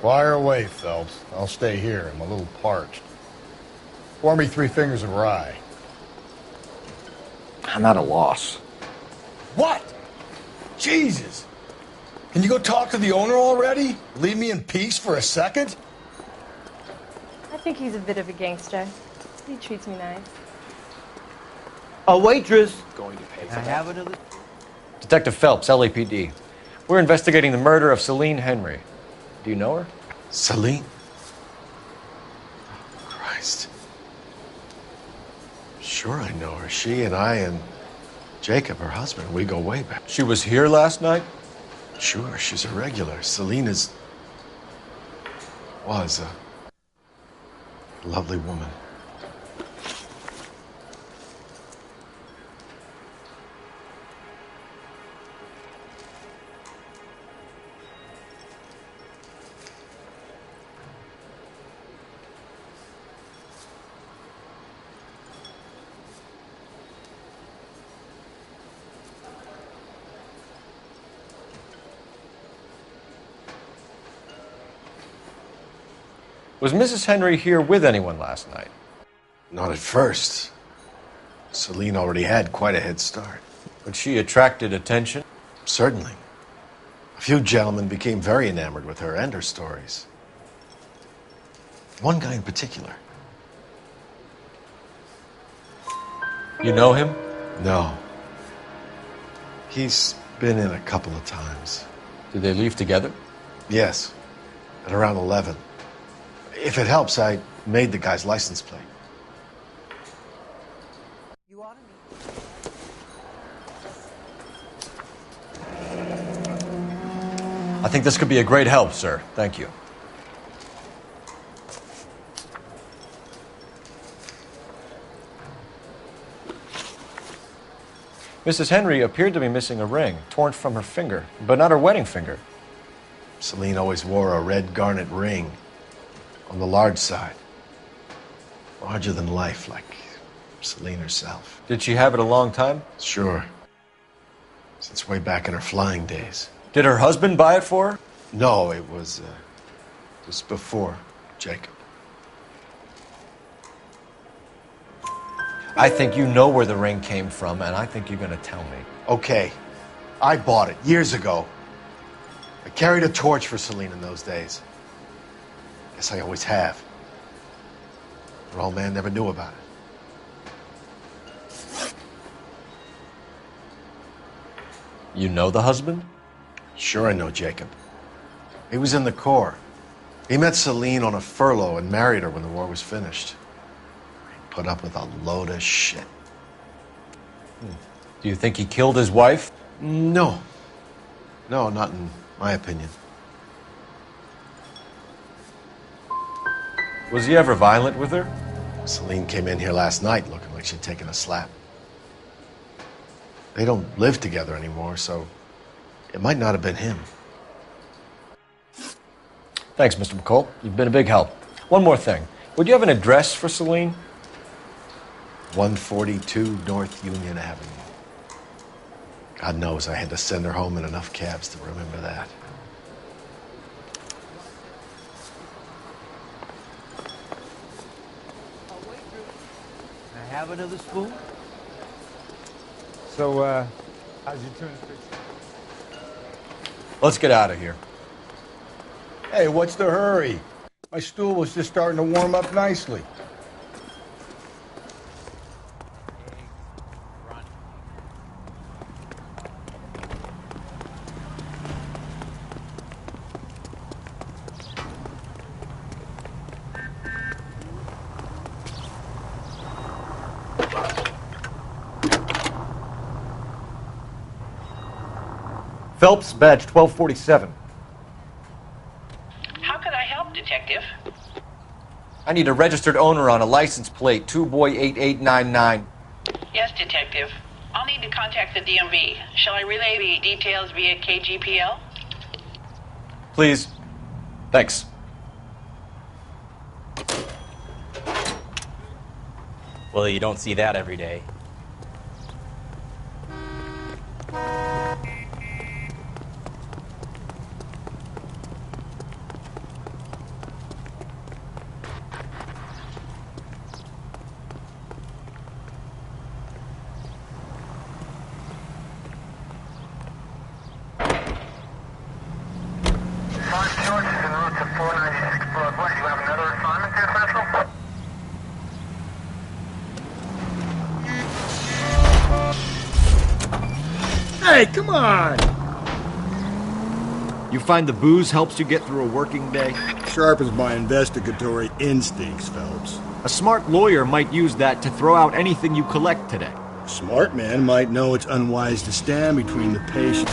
Speaker 14: Fire away, Phelps. I'll stay here. I'm a little parched. Pour me 3 fingers of rye.
Speaker 2: I'm at a loss.
Speaker 21: What? Jesus! Can you go talk to the owner already? Leave me in peace for a second?
Speaker 7: I think he's a bit of a gangster. He treats me nice.
Speaker 16: A waitress.
Speaker 5: Going to pay for
Speaker 16: I
Speaker 5: that.
Speaker 16: have another.
Speaker 3: Detective Phelps, LAPD. We're investigating the murder of Celine Henry. Do you know her?
Speaker 19: Celine? Christ. Sure I know her. She and I and Jacob, her husband, we go way back.
Speaker 3: She was here last night?
Speaker 19: Sure, she's a regular. Celine was a lovely woman.
Speaker 3: Was Mrs. Henry here with anyone last night?
Speaker 19: Not at first. Celine already had quite a head start.
Speaker 3: But she attracted attention?
Speaker 19: Certainly.
Speaker 13: A few gentlemen became very enamored with her and her stories. One guy in particular.
Speaker 3: You know him?
Speaker 13: No. He's been in a couple of times.
Speaker 3: Did they leave together?
Speaker 13: Yes, at around 11. If it helps, I made the guy's license plate.
Speaker 3: I think this could be a great help, sir. Thank you. Mrs. Henry appeared to be missing a ring, torn from her finger, but not her wedding finger.
Speaker 13: Celine always wore a red garnet ring on the large side. Larger than life, like Celine herself.
Speaker 3: Did she have it a long time?
Speaker 13: Sure. Since way back in her flying days.
Speaker 3: Did her husband buy it for her?
Speaker 13: No, it was before Jacob.
Speaker 3: I think you know where the ring came from, and I think you're going to tell me.
Speaker 13: Okay. I bought it years ago. I carried a torch for Celine in those days. Guess I always have. Her old man never knew about it.
Speaker 3: You know the husband?
Speaker 13: Sure I know Jacob. He was in the Corps. He met Celine on a furlough and married her when the war was finished. He put up with a load of shit.
Speaker 3: Do you think he killed his wife?
Speaker 13: No. No, not in my opinion.
Speaker 3: Was he ever violent with her?
Speaker 13: Celine came in here last night looking like she'd taken a slap. They don't live together anymore, so it might not have been him.
Speaker 3: Thanks, Mr. McCall. You've been a big help. One more thing. Would you have an address for Celine?
Speaker 13: 142 North Union Avenue. God knows I had to send her home in enough cabs to remember that.
Speaker 6: Can I have another spoon?
Speaker 18: So, how's your tuna fish?
Speaker 3: Let's get out of here.
Speaker 14: Hey, what's the hurry? My stool was just starting to warm up nicely.
Speaker 2: Phelps, badge 1247.
Speaker 8: How can I help, Detective?
Speaker 3: I need a registered owner on a license plate, 2boy8899.
Speaker 8: Yes, Detective. I'll need to contact the DMV. Shall I relay the details via KGPL?
Speaker 3: Please. Thanks.
Speaker 9: Well, you don't see that every day.
Speaker 14: Hey, come on!
Speaker 2: You find the booze helps you get through a working day?
Speaker 14: Sharpens my investigatory instincts, Phelps.
Speaker 2: A smart lawyer might use that to throw out anything you collect today.
Speaker 14: A smart man might know it's unwise to stand between the patient.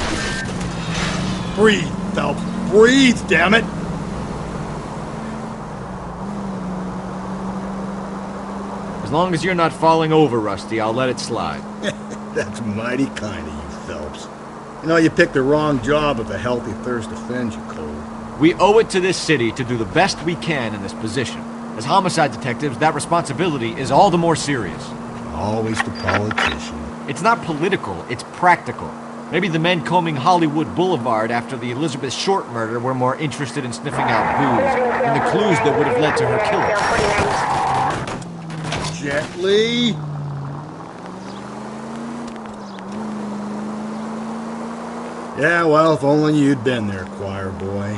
Speaker 14: Breathe, Phelps. Breathe, damn it!
Speaker 2: As long as you're not falling over, Rusty, I'll let it slide.
Speaker 14: That's mighty kind of you, Phelps. You know, you picked the wrong job if a healthy thirst offends you, Cole.
Speaker 2: We owe it to this city to do the best we can in this position. As homicide detectives, that responsibility is all the more serious.
Speaker 14: Always the politician.
Speaker 2: It's not political, it's practical. Maybe the men combing Hollywood Boulevard after the Elizabeth Short murder were more interested in sniffing out booze than the clues that would have led to her killing.
Speaker 14: Gently. Yeah, well, if only you'd been there, choir boy.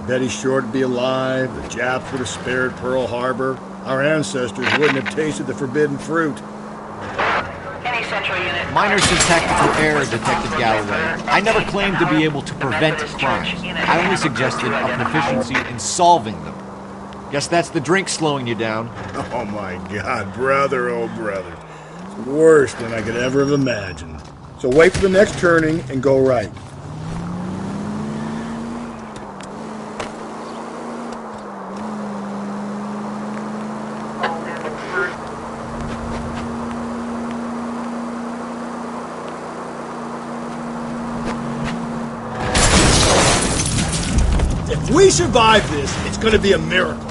Speaker 14: Bet he's sure to be alive. The Japs would have spared Pearl Harbor. Our ancestors wouldn't have tasted the forbidden fruit.
Speaker 8: Any central unit.
Speaker 2: Minor syntactical error, Detective Galloway. I never claimed to be able to prevent crimes. I only suggested a proficiency in solving them. Guess that's the drink slowing you down.
Speaker 14: Oh my God, brother, oh brother. It's worse than I could ever have imagined. So wait for the next turning and go right. If we survive this, it's gonna be a miracle.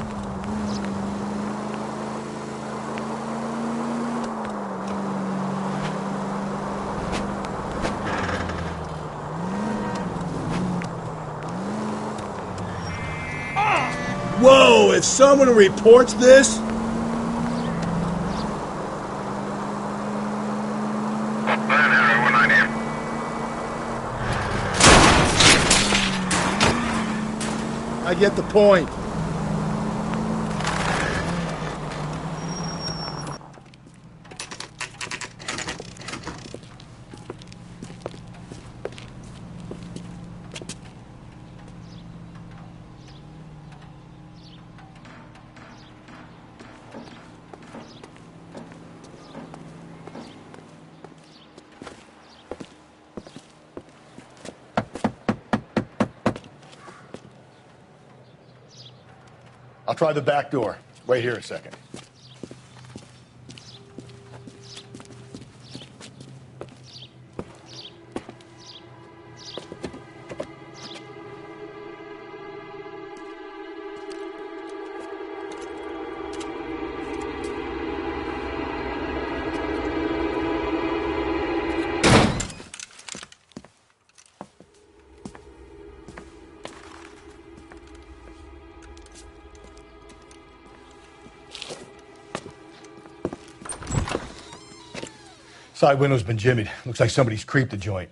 Speaker 14: Whoa, if someone reports this... I get the point. I'll try the back door. Wait here a second. Side window's been jimmied. Looks like somebody's creeped the joint.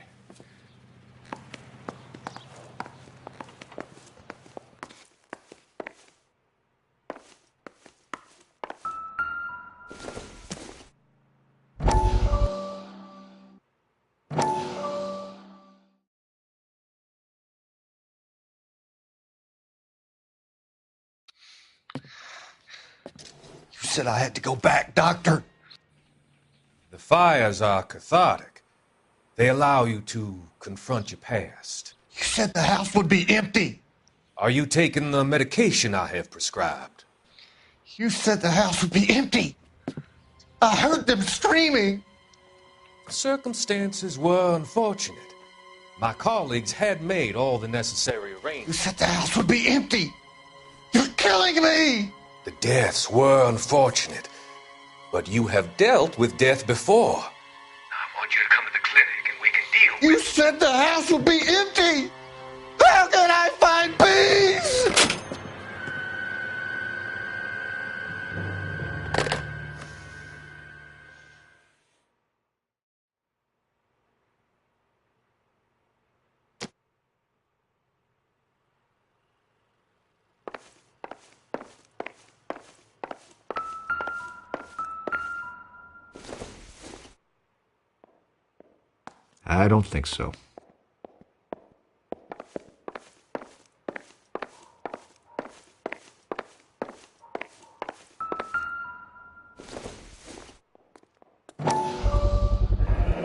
Speaker 21: You said I had to go back, Doctor.
Speaker 1: The fires are cathartic. They allow you to confront your past.
Speaker 21: You said the house would be empty.
Speaker 1: Are you taking the medication I have prescribed?
Speaker 21: You said the house would be empty. I heard them screaming.
Speaker 1: Circumstances were unfortunate. My colleagues had made all the necessary arrangements.
Speaker 21: You said the house would be empty. You're killing me.
Speaker 1: The deaths were unfortunate, but you have dealt with death before.
Speaker 21: I want you to come to the clinic and we can deal with it. You said the house would be empty. How can I find peace?
Speaker 2: I don't think so.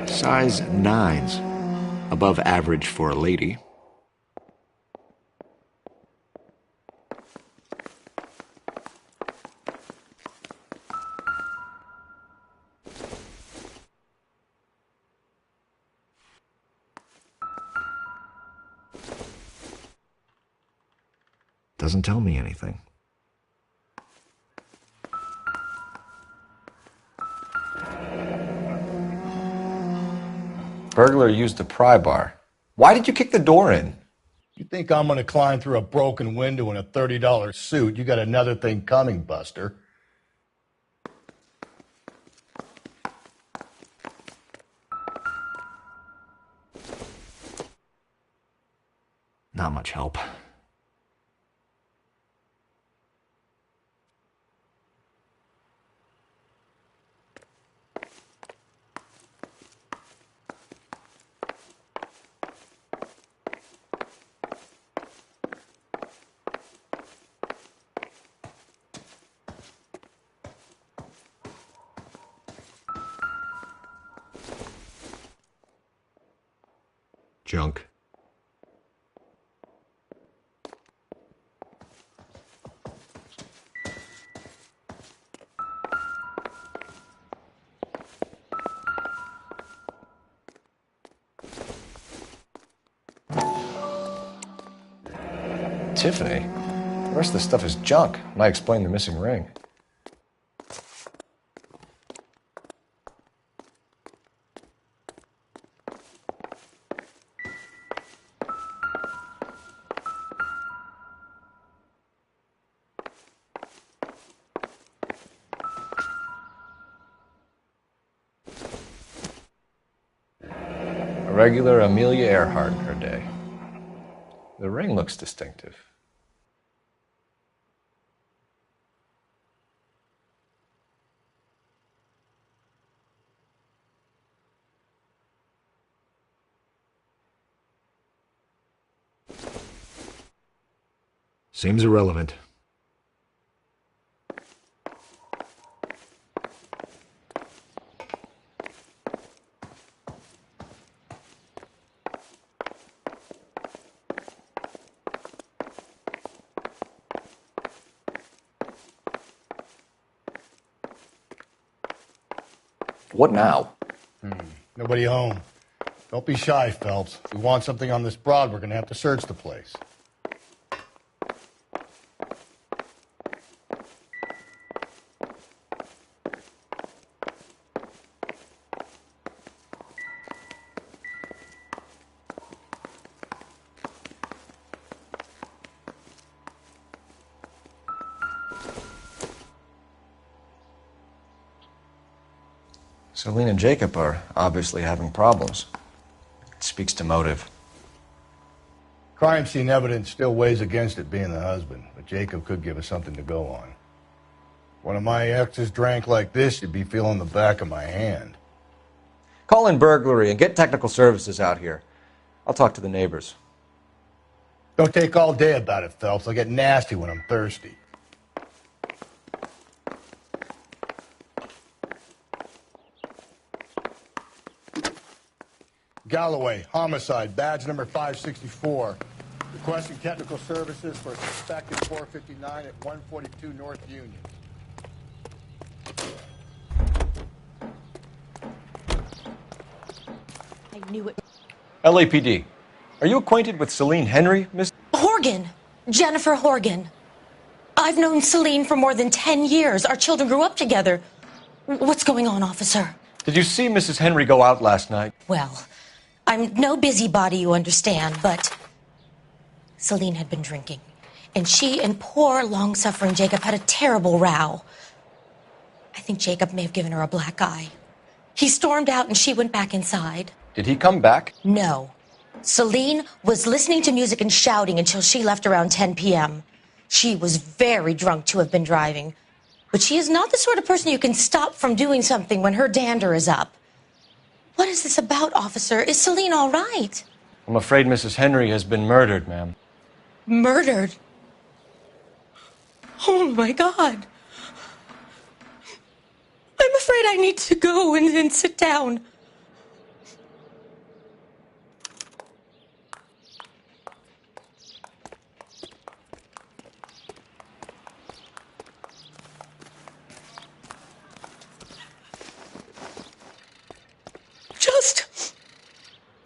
Speaker 2: Size 9s. Above average for a lady. Doesn't tell me anything.
Speaker 3: Burglar used the pry bar. Why did you kick the door in?
Speaker 14: You think I'm gonna climb through a broken window in a $30 suit? You got another thing coming, Buster.
Speaker 2: Not much help. Junk.
Speaker 3: Tiffany? The rest of the stuff is junk. Might explain the missing ring. A regular Amelia Earhart in her day. The ring looks distinctive.
Speaker 2: Seems irrelevant.
Speaker 3: What now?
Speaker 14: Nobody home. Don't be shy, Phelps. If we want something on this broad, we're gonna have to search the place.
Speaker 3: Celine and Jacob are obviously having problems. It speaks to motive.
Speaker 14: Crime scene evidence still weighs against it being the husband, but Jacob could give us something to go on. If one of my exes drank like this, you'd be feeling the back of my hand.
Speaker 3: Call in burglary and get technical services out here. I'll talk to the neighbors.
Speaker 14: Don't take all day about it, Phelps. I'll get nasty when I'm thirsty. Galloway, homicide, badge number 564. Requesting technical services for a suspected 459 at 142 North Union.
Speaker 4: I knew it.
Speaker 3: LAPD. Are you acquainted with Celine Henry, Miss?
Speaker 4: Horgan. Jennifer Horgan. I've known Celine for more than 10 years. Our children grew up together. What's going on, officer?
Speaker 3: Did you see Mrs. Henry go out last night?
Speaker 4: Well, I'm no busybody, you understand, but Celine had been drinking. And she and poor, long-suffering Jacob had a terrible row. I think Jacob may have given her a black eye. He stormed out and she went back inside.
Speaker 3: Did he come back?
Speaker 4: No. Celine was listening to music and shouting until she left around 10 p.m. She was very drunk to have been driving. But she is not the sort of person you can stop from doing something when her dander is up. What is this about, officer? Is Celine all right?
Speaker 3: I'm afraid Mrs. Henry has been murdered, ma'am.
Speaker 4: Murdered? Oh, my God. I'm afraid I need to go and sit down.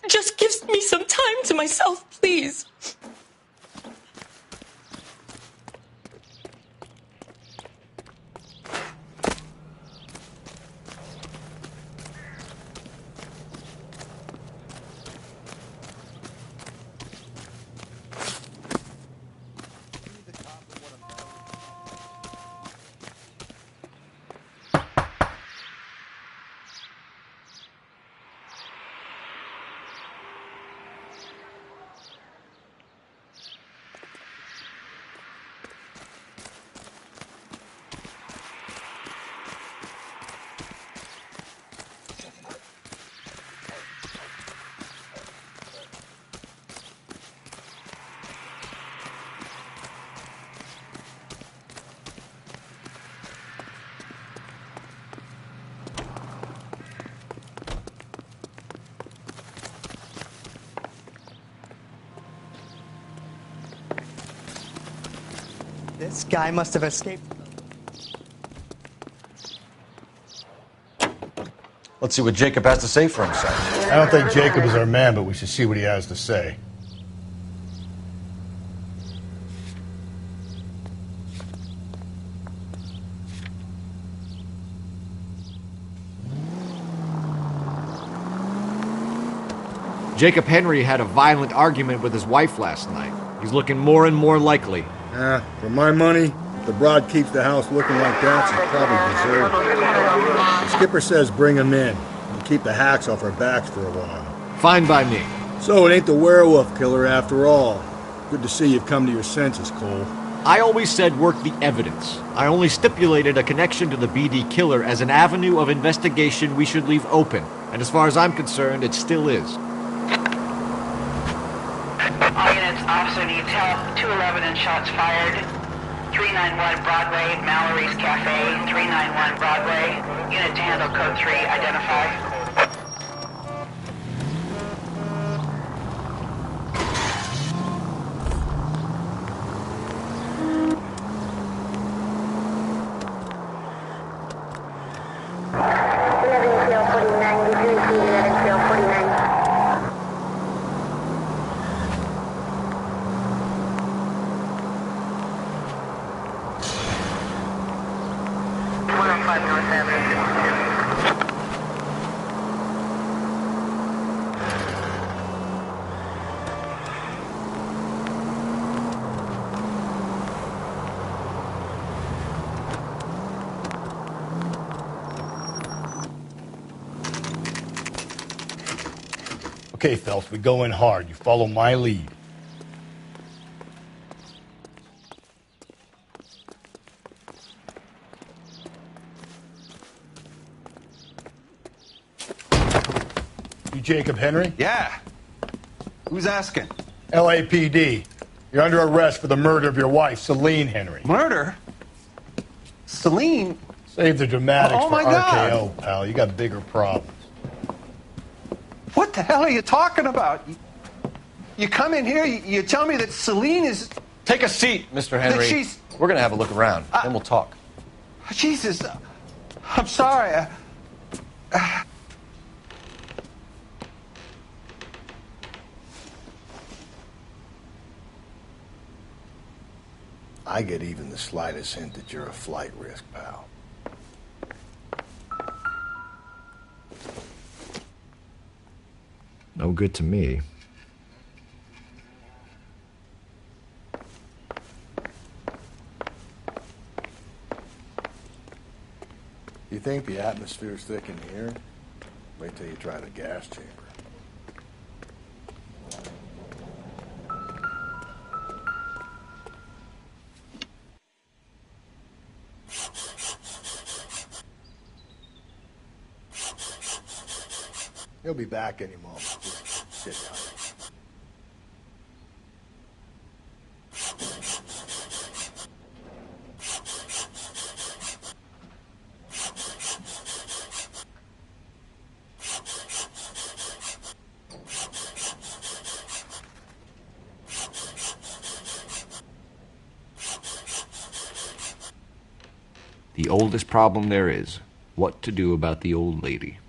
Speaker 4: Just give me some time to myself, please.
Speaker 10: This guy must have escaped.
Speaker 3: Let's see what Jacob has to say for himself.
Speaker 14: I don't think Jacob is our man, but we should see what he has to say.
Speaker 2: Jacob Henry had a violent argument with his wife last night. He's looking more and more likely.
Speaker 14: For my money, if the broad keeps the house looking like that, she's probably deserved it. The skipper says bring him in and keep the hacks off our backs for a while.
Speaker 2: Fine by me.
Speaker 14: So it ain't the werewolf killer after all. Good to see you've come to your senses, Cole.
Speaker 2: I always said work the evidence. I only stipulated a connection to the BD killer as an avenue of investigation we should leave open. And as far as I'm concerned, it still is.
Speaker 8: All units, officer needs help. 211 and shots fired. 391 Broadway, Mallory's Cafe. 391 Broadway. Unit to handle code 3, identify.
Speaker 14: Okay, Phelps, we go in hard. You follow my lead. You Jacob Henry?
Speaker 12: Yeah. Who's asking?
Speaker 14: LAPD. You're under arrest for the murder of your wife, Celine Henry.
Speaker 12: Murder? Celine?
Speaker 14: Save the dramatics
Speaker 12: Oh,
Speaker 14: for
Speaker 12: my
Speaker 14: RKO,
Speaker 12: God.
Speaker 14: pal. You got bigger problems.
Speaker 12: What the hell are you talking about? You come in here, you tell me that Celine is...
Speaker 3: Take a seat, Mr. Henry.
Speaker 12: That she's...
Speaker 3: We're going to have a look around, then we'll talk.
Speaker 12: Jesus. I'm sorry.
Speaker 14: I get even the slightest hint that you're a flight risk, pal.
Speaker 2: No good to me.
Speaker 14: You think the atmosphere's thick in here? Wait till you try the gas chamber. He'll be back any moment. Just sit down.
Speaker 2: The oldest problem there is, what to do about the old lady.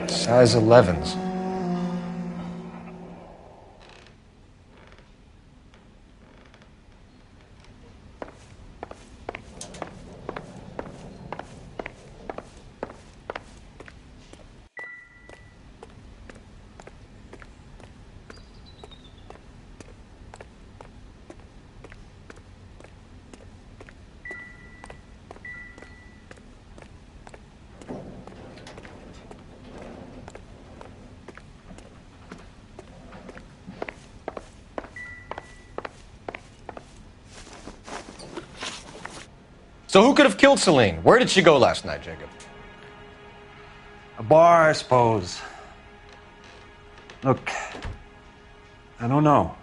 Speaker 3: Size 11s. So who could have killed Celine? Where did she go last night, Jacob?
Speaker 12: A bar, I suppose. Look, I don't know.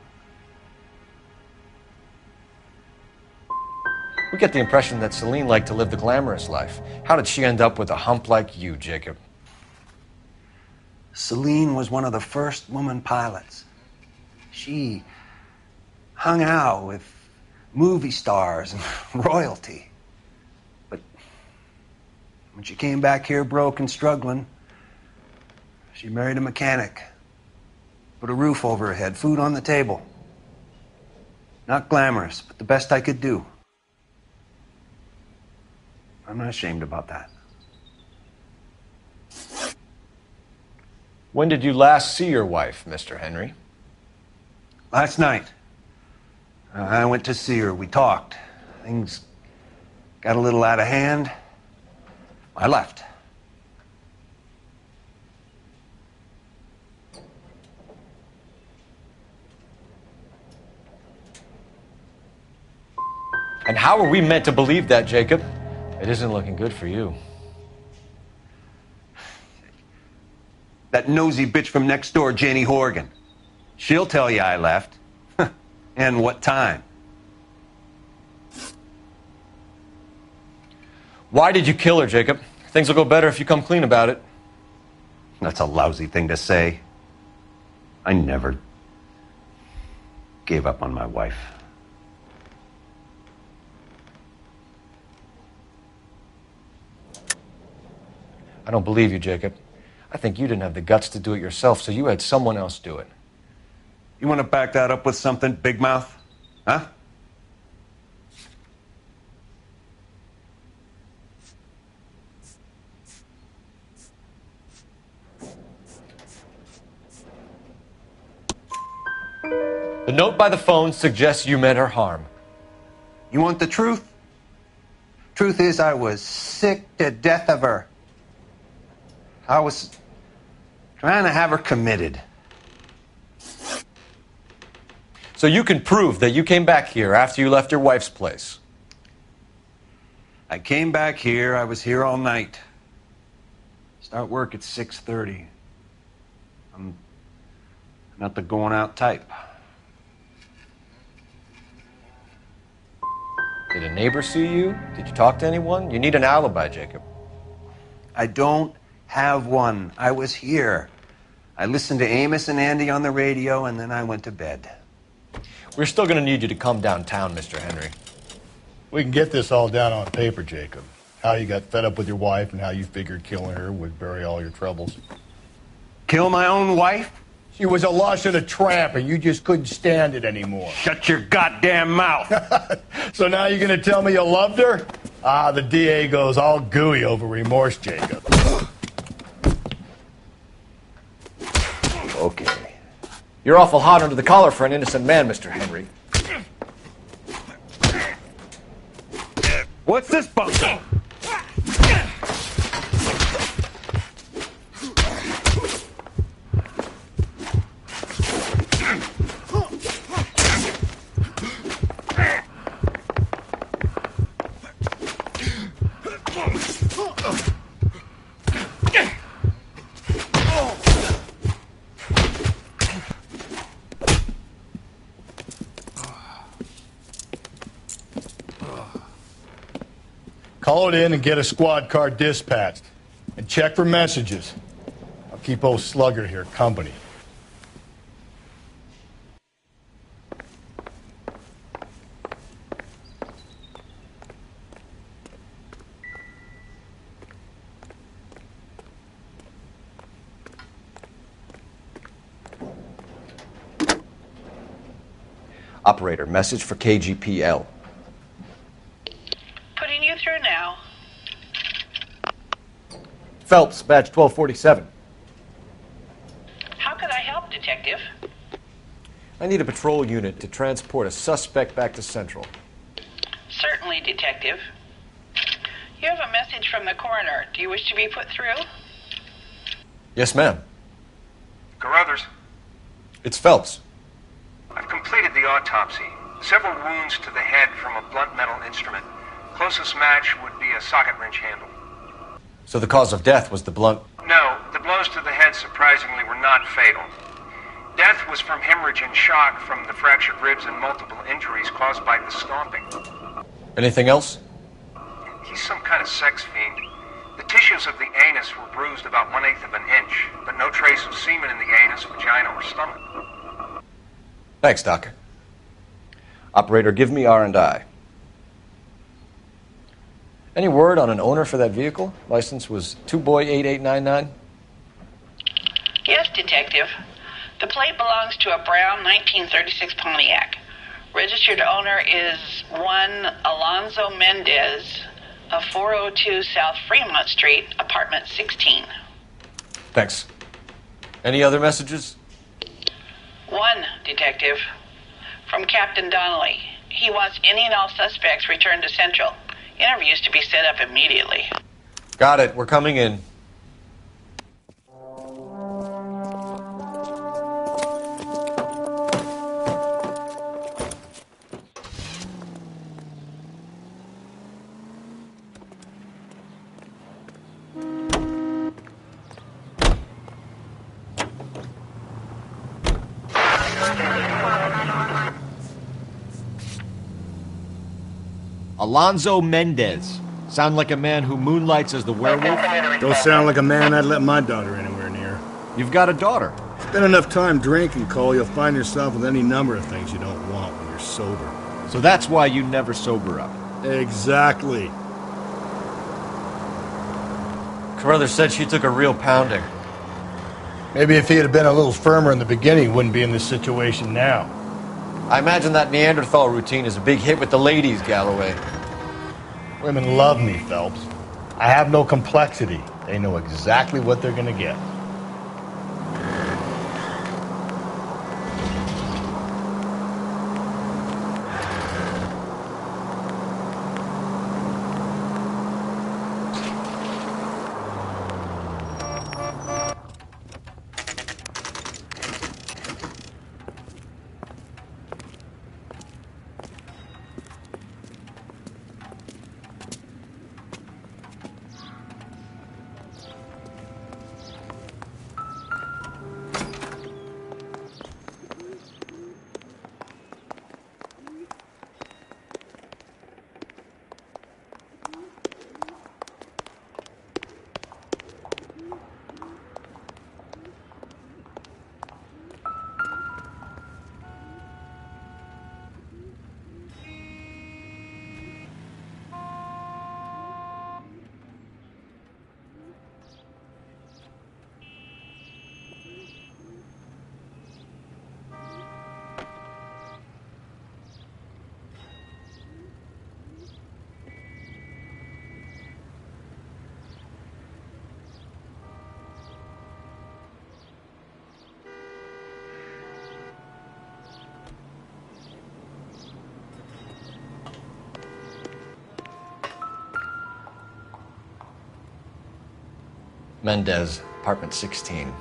Speaker 3: We get the impression that Celine liked to live the glamorous life. How did she end up with a hump like you, Jacob?
Speaker 12: Celine was one of the first woman pilots. She hung out with movie stars and royalty. But when she came back here broke and struggling, she married a mechanic. Put a roof over her head, food on the table. Not glamorous, but the best I could do. I'm not ashamed about that.
Speaker 3: When did you last see your wife, Mr. Henry?
Speaker 12: Last night. I went to see her. We talked. Things got a little out of hand. I left.
Speaker 3: And how are we meant to believe that, Jacob? It isn't looking good for you.
Speaker 12: That nosy bitch from next door, Janie Horgan. She'll tell you I left. And what time.
Speaker 3: Why did you kill her, Jacob? Things will go better if you come clean about it.
Speaker 12: That's a lousy thing to say. I never gave up on my wife.
Speaker 3: I don't believe you, Jacob. I think you didn't have the guts to do it yourself, so you had someone else do it.
Speaker 12: You want to back that up with something, Big Mouth? Huh?
Speaker 3: The note by the phone suggests you meant her harm.
Speaker 12: You want the truth? Truth is, I was sick to death of her. I was trying to have her committed.
Speaker 3: So you can prove that you came back here after you left your wife's place.
Speaker 12: I came back here. I was here all night. Start work at 6:30. I'm not the going out type.
Speaker 3: Did a neighbor see you? Did you talk to anyone? You need an alibi, Jacob.
Speaker 12: I don't have one. I was here. I listened to Amos and Andy on the radio, and then I went to bed.
Speaker 3: We're still going to need you to come downtown, Mr. Henry.
Speaker 14: We can get this all down on paper, Jacob. How you got fed up with your wife and how you figured killing her would bury all your troubles.
Speaker 12: Kill my own wife?
Speaker 14: She was a lush and a tramp, and you just couldn't stand it anymore.
Speaker 12: Shut your goddamn mouth.
Speaker 14: So now you're going to tell me you loved her? Ah, the DA goes all gooey over remorse, Jacob.
Speaker 12: Okay.
Speaker 3: You're awful hot under the collar for an innocent man, Mr. Henry.
Speaker 12: What's this bunko?
Speaker 14: Call it in and get a squad car dispatched. And check for messages. I'll keep old Slugger here company.
Speaker 3: Operator, message for KGPL.
Speaker 8: Putting you through now.
Speaker 3: Phelps, badge 1247.
Speaker 8: How could I help, Detective?
Speaker 3: I need a patrol unit to transport a suspect back to Central.
Speaker 8: Certainly, Detective. You have a message from the coroner. Do you wish to be put through?
Speaker 3: Yes, ma'am.
Speaker 21: Carruthers,
Speaker 3: It's Phelps.
Speaker 21: I've completed the autopsy. Several wounds to the head from a blunt metal instrument. Closest match would be a socket wrench handle.
Speaker 3: So the cause of death was the blunt...
Speaker 21: No, the blows to the head surprisingly were not fatal. Death was from hemorrhage and shock from the fractured ribs and multiple injuries caused by the stomping.
Speaker 3: Anything else?
Speaker 18: He's some kind of sex fiend. The tissues of the anus were bruised about 1/8 of an inch, but no trace of semen in the anus, vagina, or stomach.
Speaker 3: Thanks, Doc. Operator, give me R&I. Any word on an owner for that vehicle? License was 2boy8899.
Speaker 8: Yes, Detective. The plate belongs to a brown 1936 Pontiac. Registered owner is one Alonzo Mendez of 402 South Fremont Street, apartment 16.
Speaker 3: Thanks. Any other messages?
Speaker 8: One, Detective. From Captain Donnelly. He wants any and all suspects returned to Central. Interviews to be set up immediately.
Speaker 3: Got it. We're coming in.
Speaker 2: Alonzo Mendez. Sound like a man who moonlights as the werewolf?
Speaker 14: Don't sound like a man I'd let my daughter anywhere near.
Speaker 2: You've got a daughter.
Speaker 14: Spend enough time drinking, Cole, you'll find yourself with any number of things you don't want when you're sober.
Speaker 2: So that's why you never sober up.
Speaker 14: Exactly.
Speaker 3: Carruthers said she took a real pounding.
Speaker 14: Maybe if he had been a little firmer in the beginning, he wouldn't be in this situation now.
Speaker 3: I imagine that Neanderthal routine is a big hit with the ladies, Galloway.
Speaker 14: Women love me, Phelps. I have no complexity. They know exactly what they're gonna get.
Speaker 3: Mendez, apartment 16.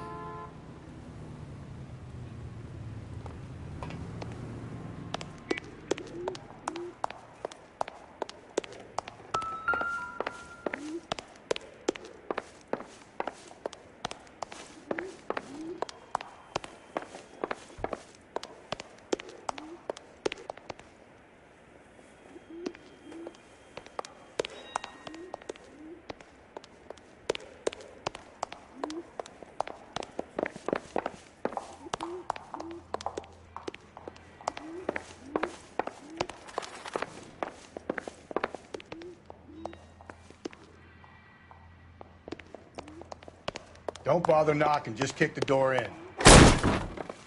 Speaker 14: Don't bother knocking, just kick the door in.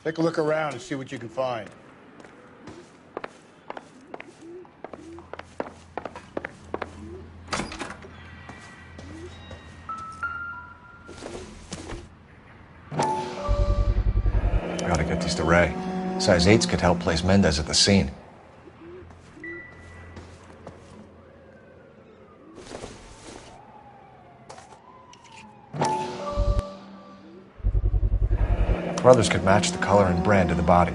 Speaker 14: Take a look around and see what you can find.
Speaker 3: Gotta get these to Ray. Size 8s could help place Mendez at the scene. Brothers could match the color and brand of the body.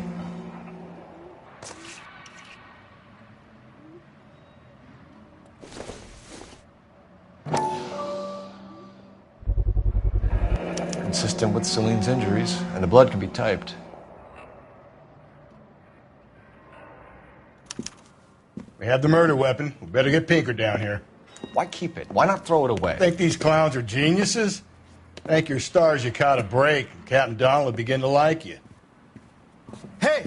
Speaker 3: Consistent with Celine's injuries, and the blood can be typed.
Speaker 14: We have the murder weapon. We better get Pinker down here.
Speaker 3: Why keep it? Why not throw it away?
Speaker 14: Think these clowns are geniuses? Thank your stars you caught a break, and Captain Donald will begin to like you.
Speaker 3: Hey!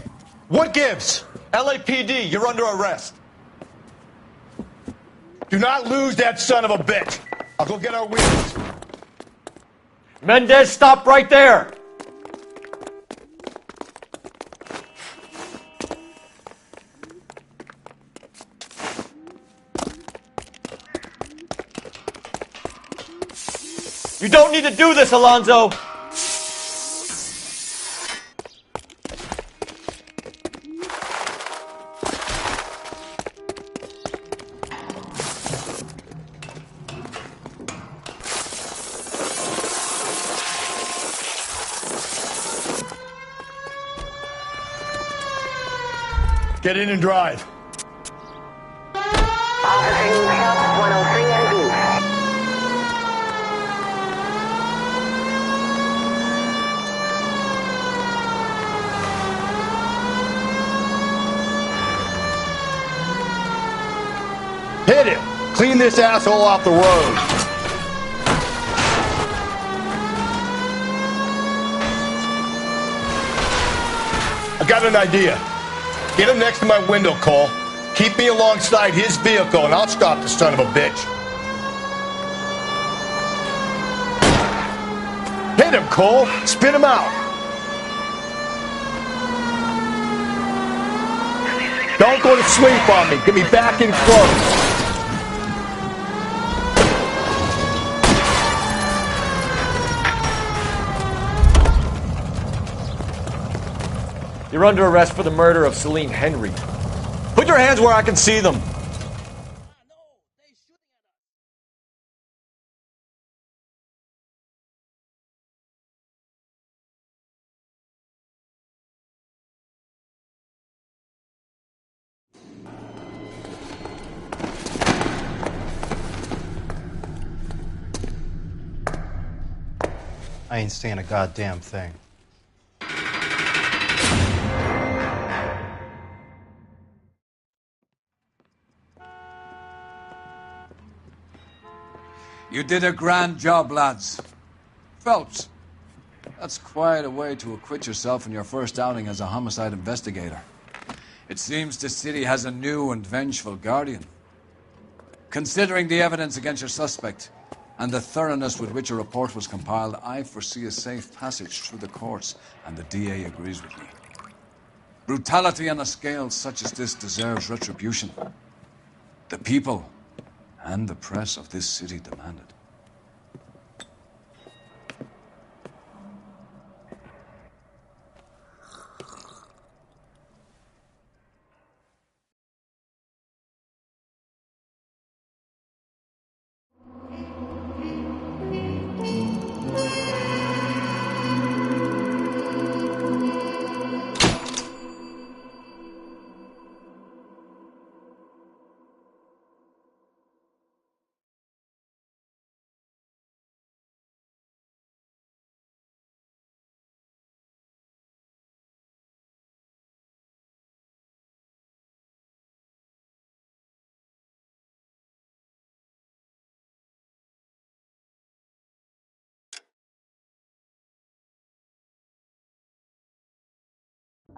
Speaker 3: What gives? LAPD, you're under arrest.
Speaker 14: Do not lose that son of a bitch. I'll go get our wheels.
Speaker 2: Mendez, stop right there! You don't need to do this, Alonzo!
Speaker 14: Get in and drive.
Speaker 21: Officer Help 103 and B.
Speaker 14: Hit him! Clean this asshole off the road! I got an idea. Get him next to my window, Cole. Keep me alongside his vehicle and I'll stop the son of a bitch. Hit him, Cole! Spit him out! Don't go to sleep on me. Get me back in close.
Speaker 2: You're under arrest for the murder of Celine Henry.
Speaker 3: Put your hands where I can see them.
Speaker 10: I ain't saying a goddamn thing.
Speaker 19: You did a grand job, lads. Phelps, that's quite a way to acquit yourself in your first outing as a homicide investigator. It seems the city has a new and vengeful guardian. Considering the evidence against your suspect and the thoroughness with which a report was compiled, I foresee a safe passage through the courts, and the DA agrees with me. Brutality on a scale such as this deserves retribution. The people and the press of this city demand it.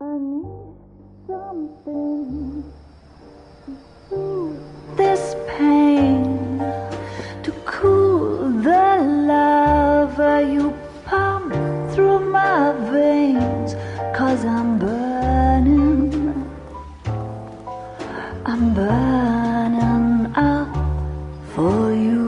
Speaker 21: I need something to soothe this pain, to cool the lava you pump through my veins, 'cause I'm burning up for you.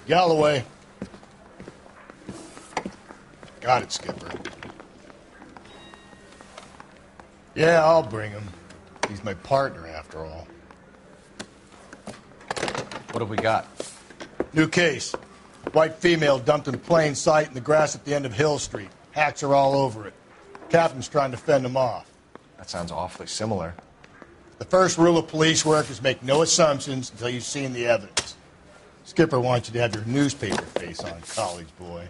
Speaker 14: Galloway. Got it, Skipper. Yeah, I'll bring him. He's my partner, after all.
Speaker 3: What have we got?
Speaker 14: New case. White female dumped in plain sight in the grass at the end of Hill Street. Hacks are all over it. Captain's trying to fend them off.
Speaker 3: That sounds awfully similar.
Speaker 14: The first rule of police work is make no assumptions until you've seen the evidence. Skipper wants you to have your newspaper face on, college boy.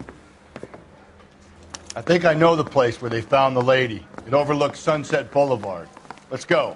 Speaker 14: I think I know the place where they found the lady. It overlooks Sunset Boulevard. Let's go.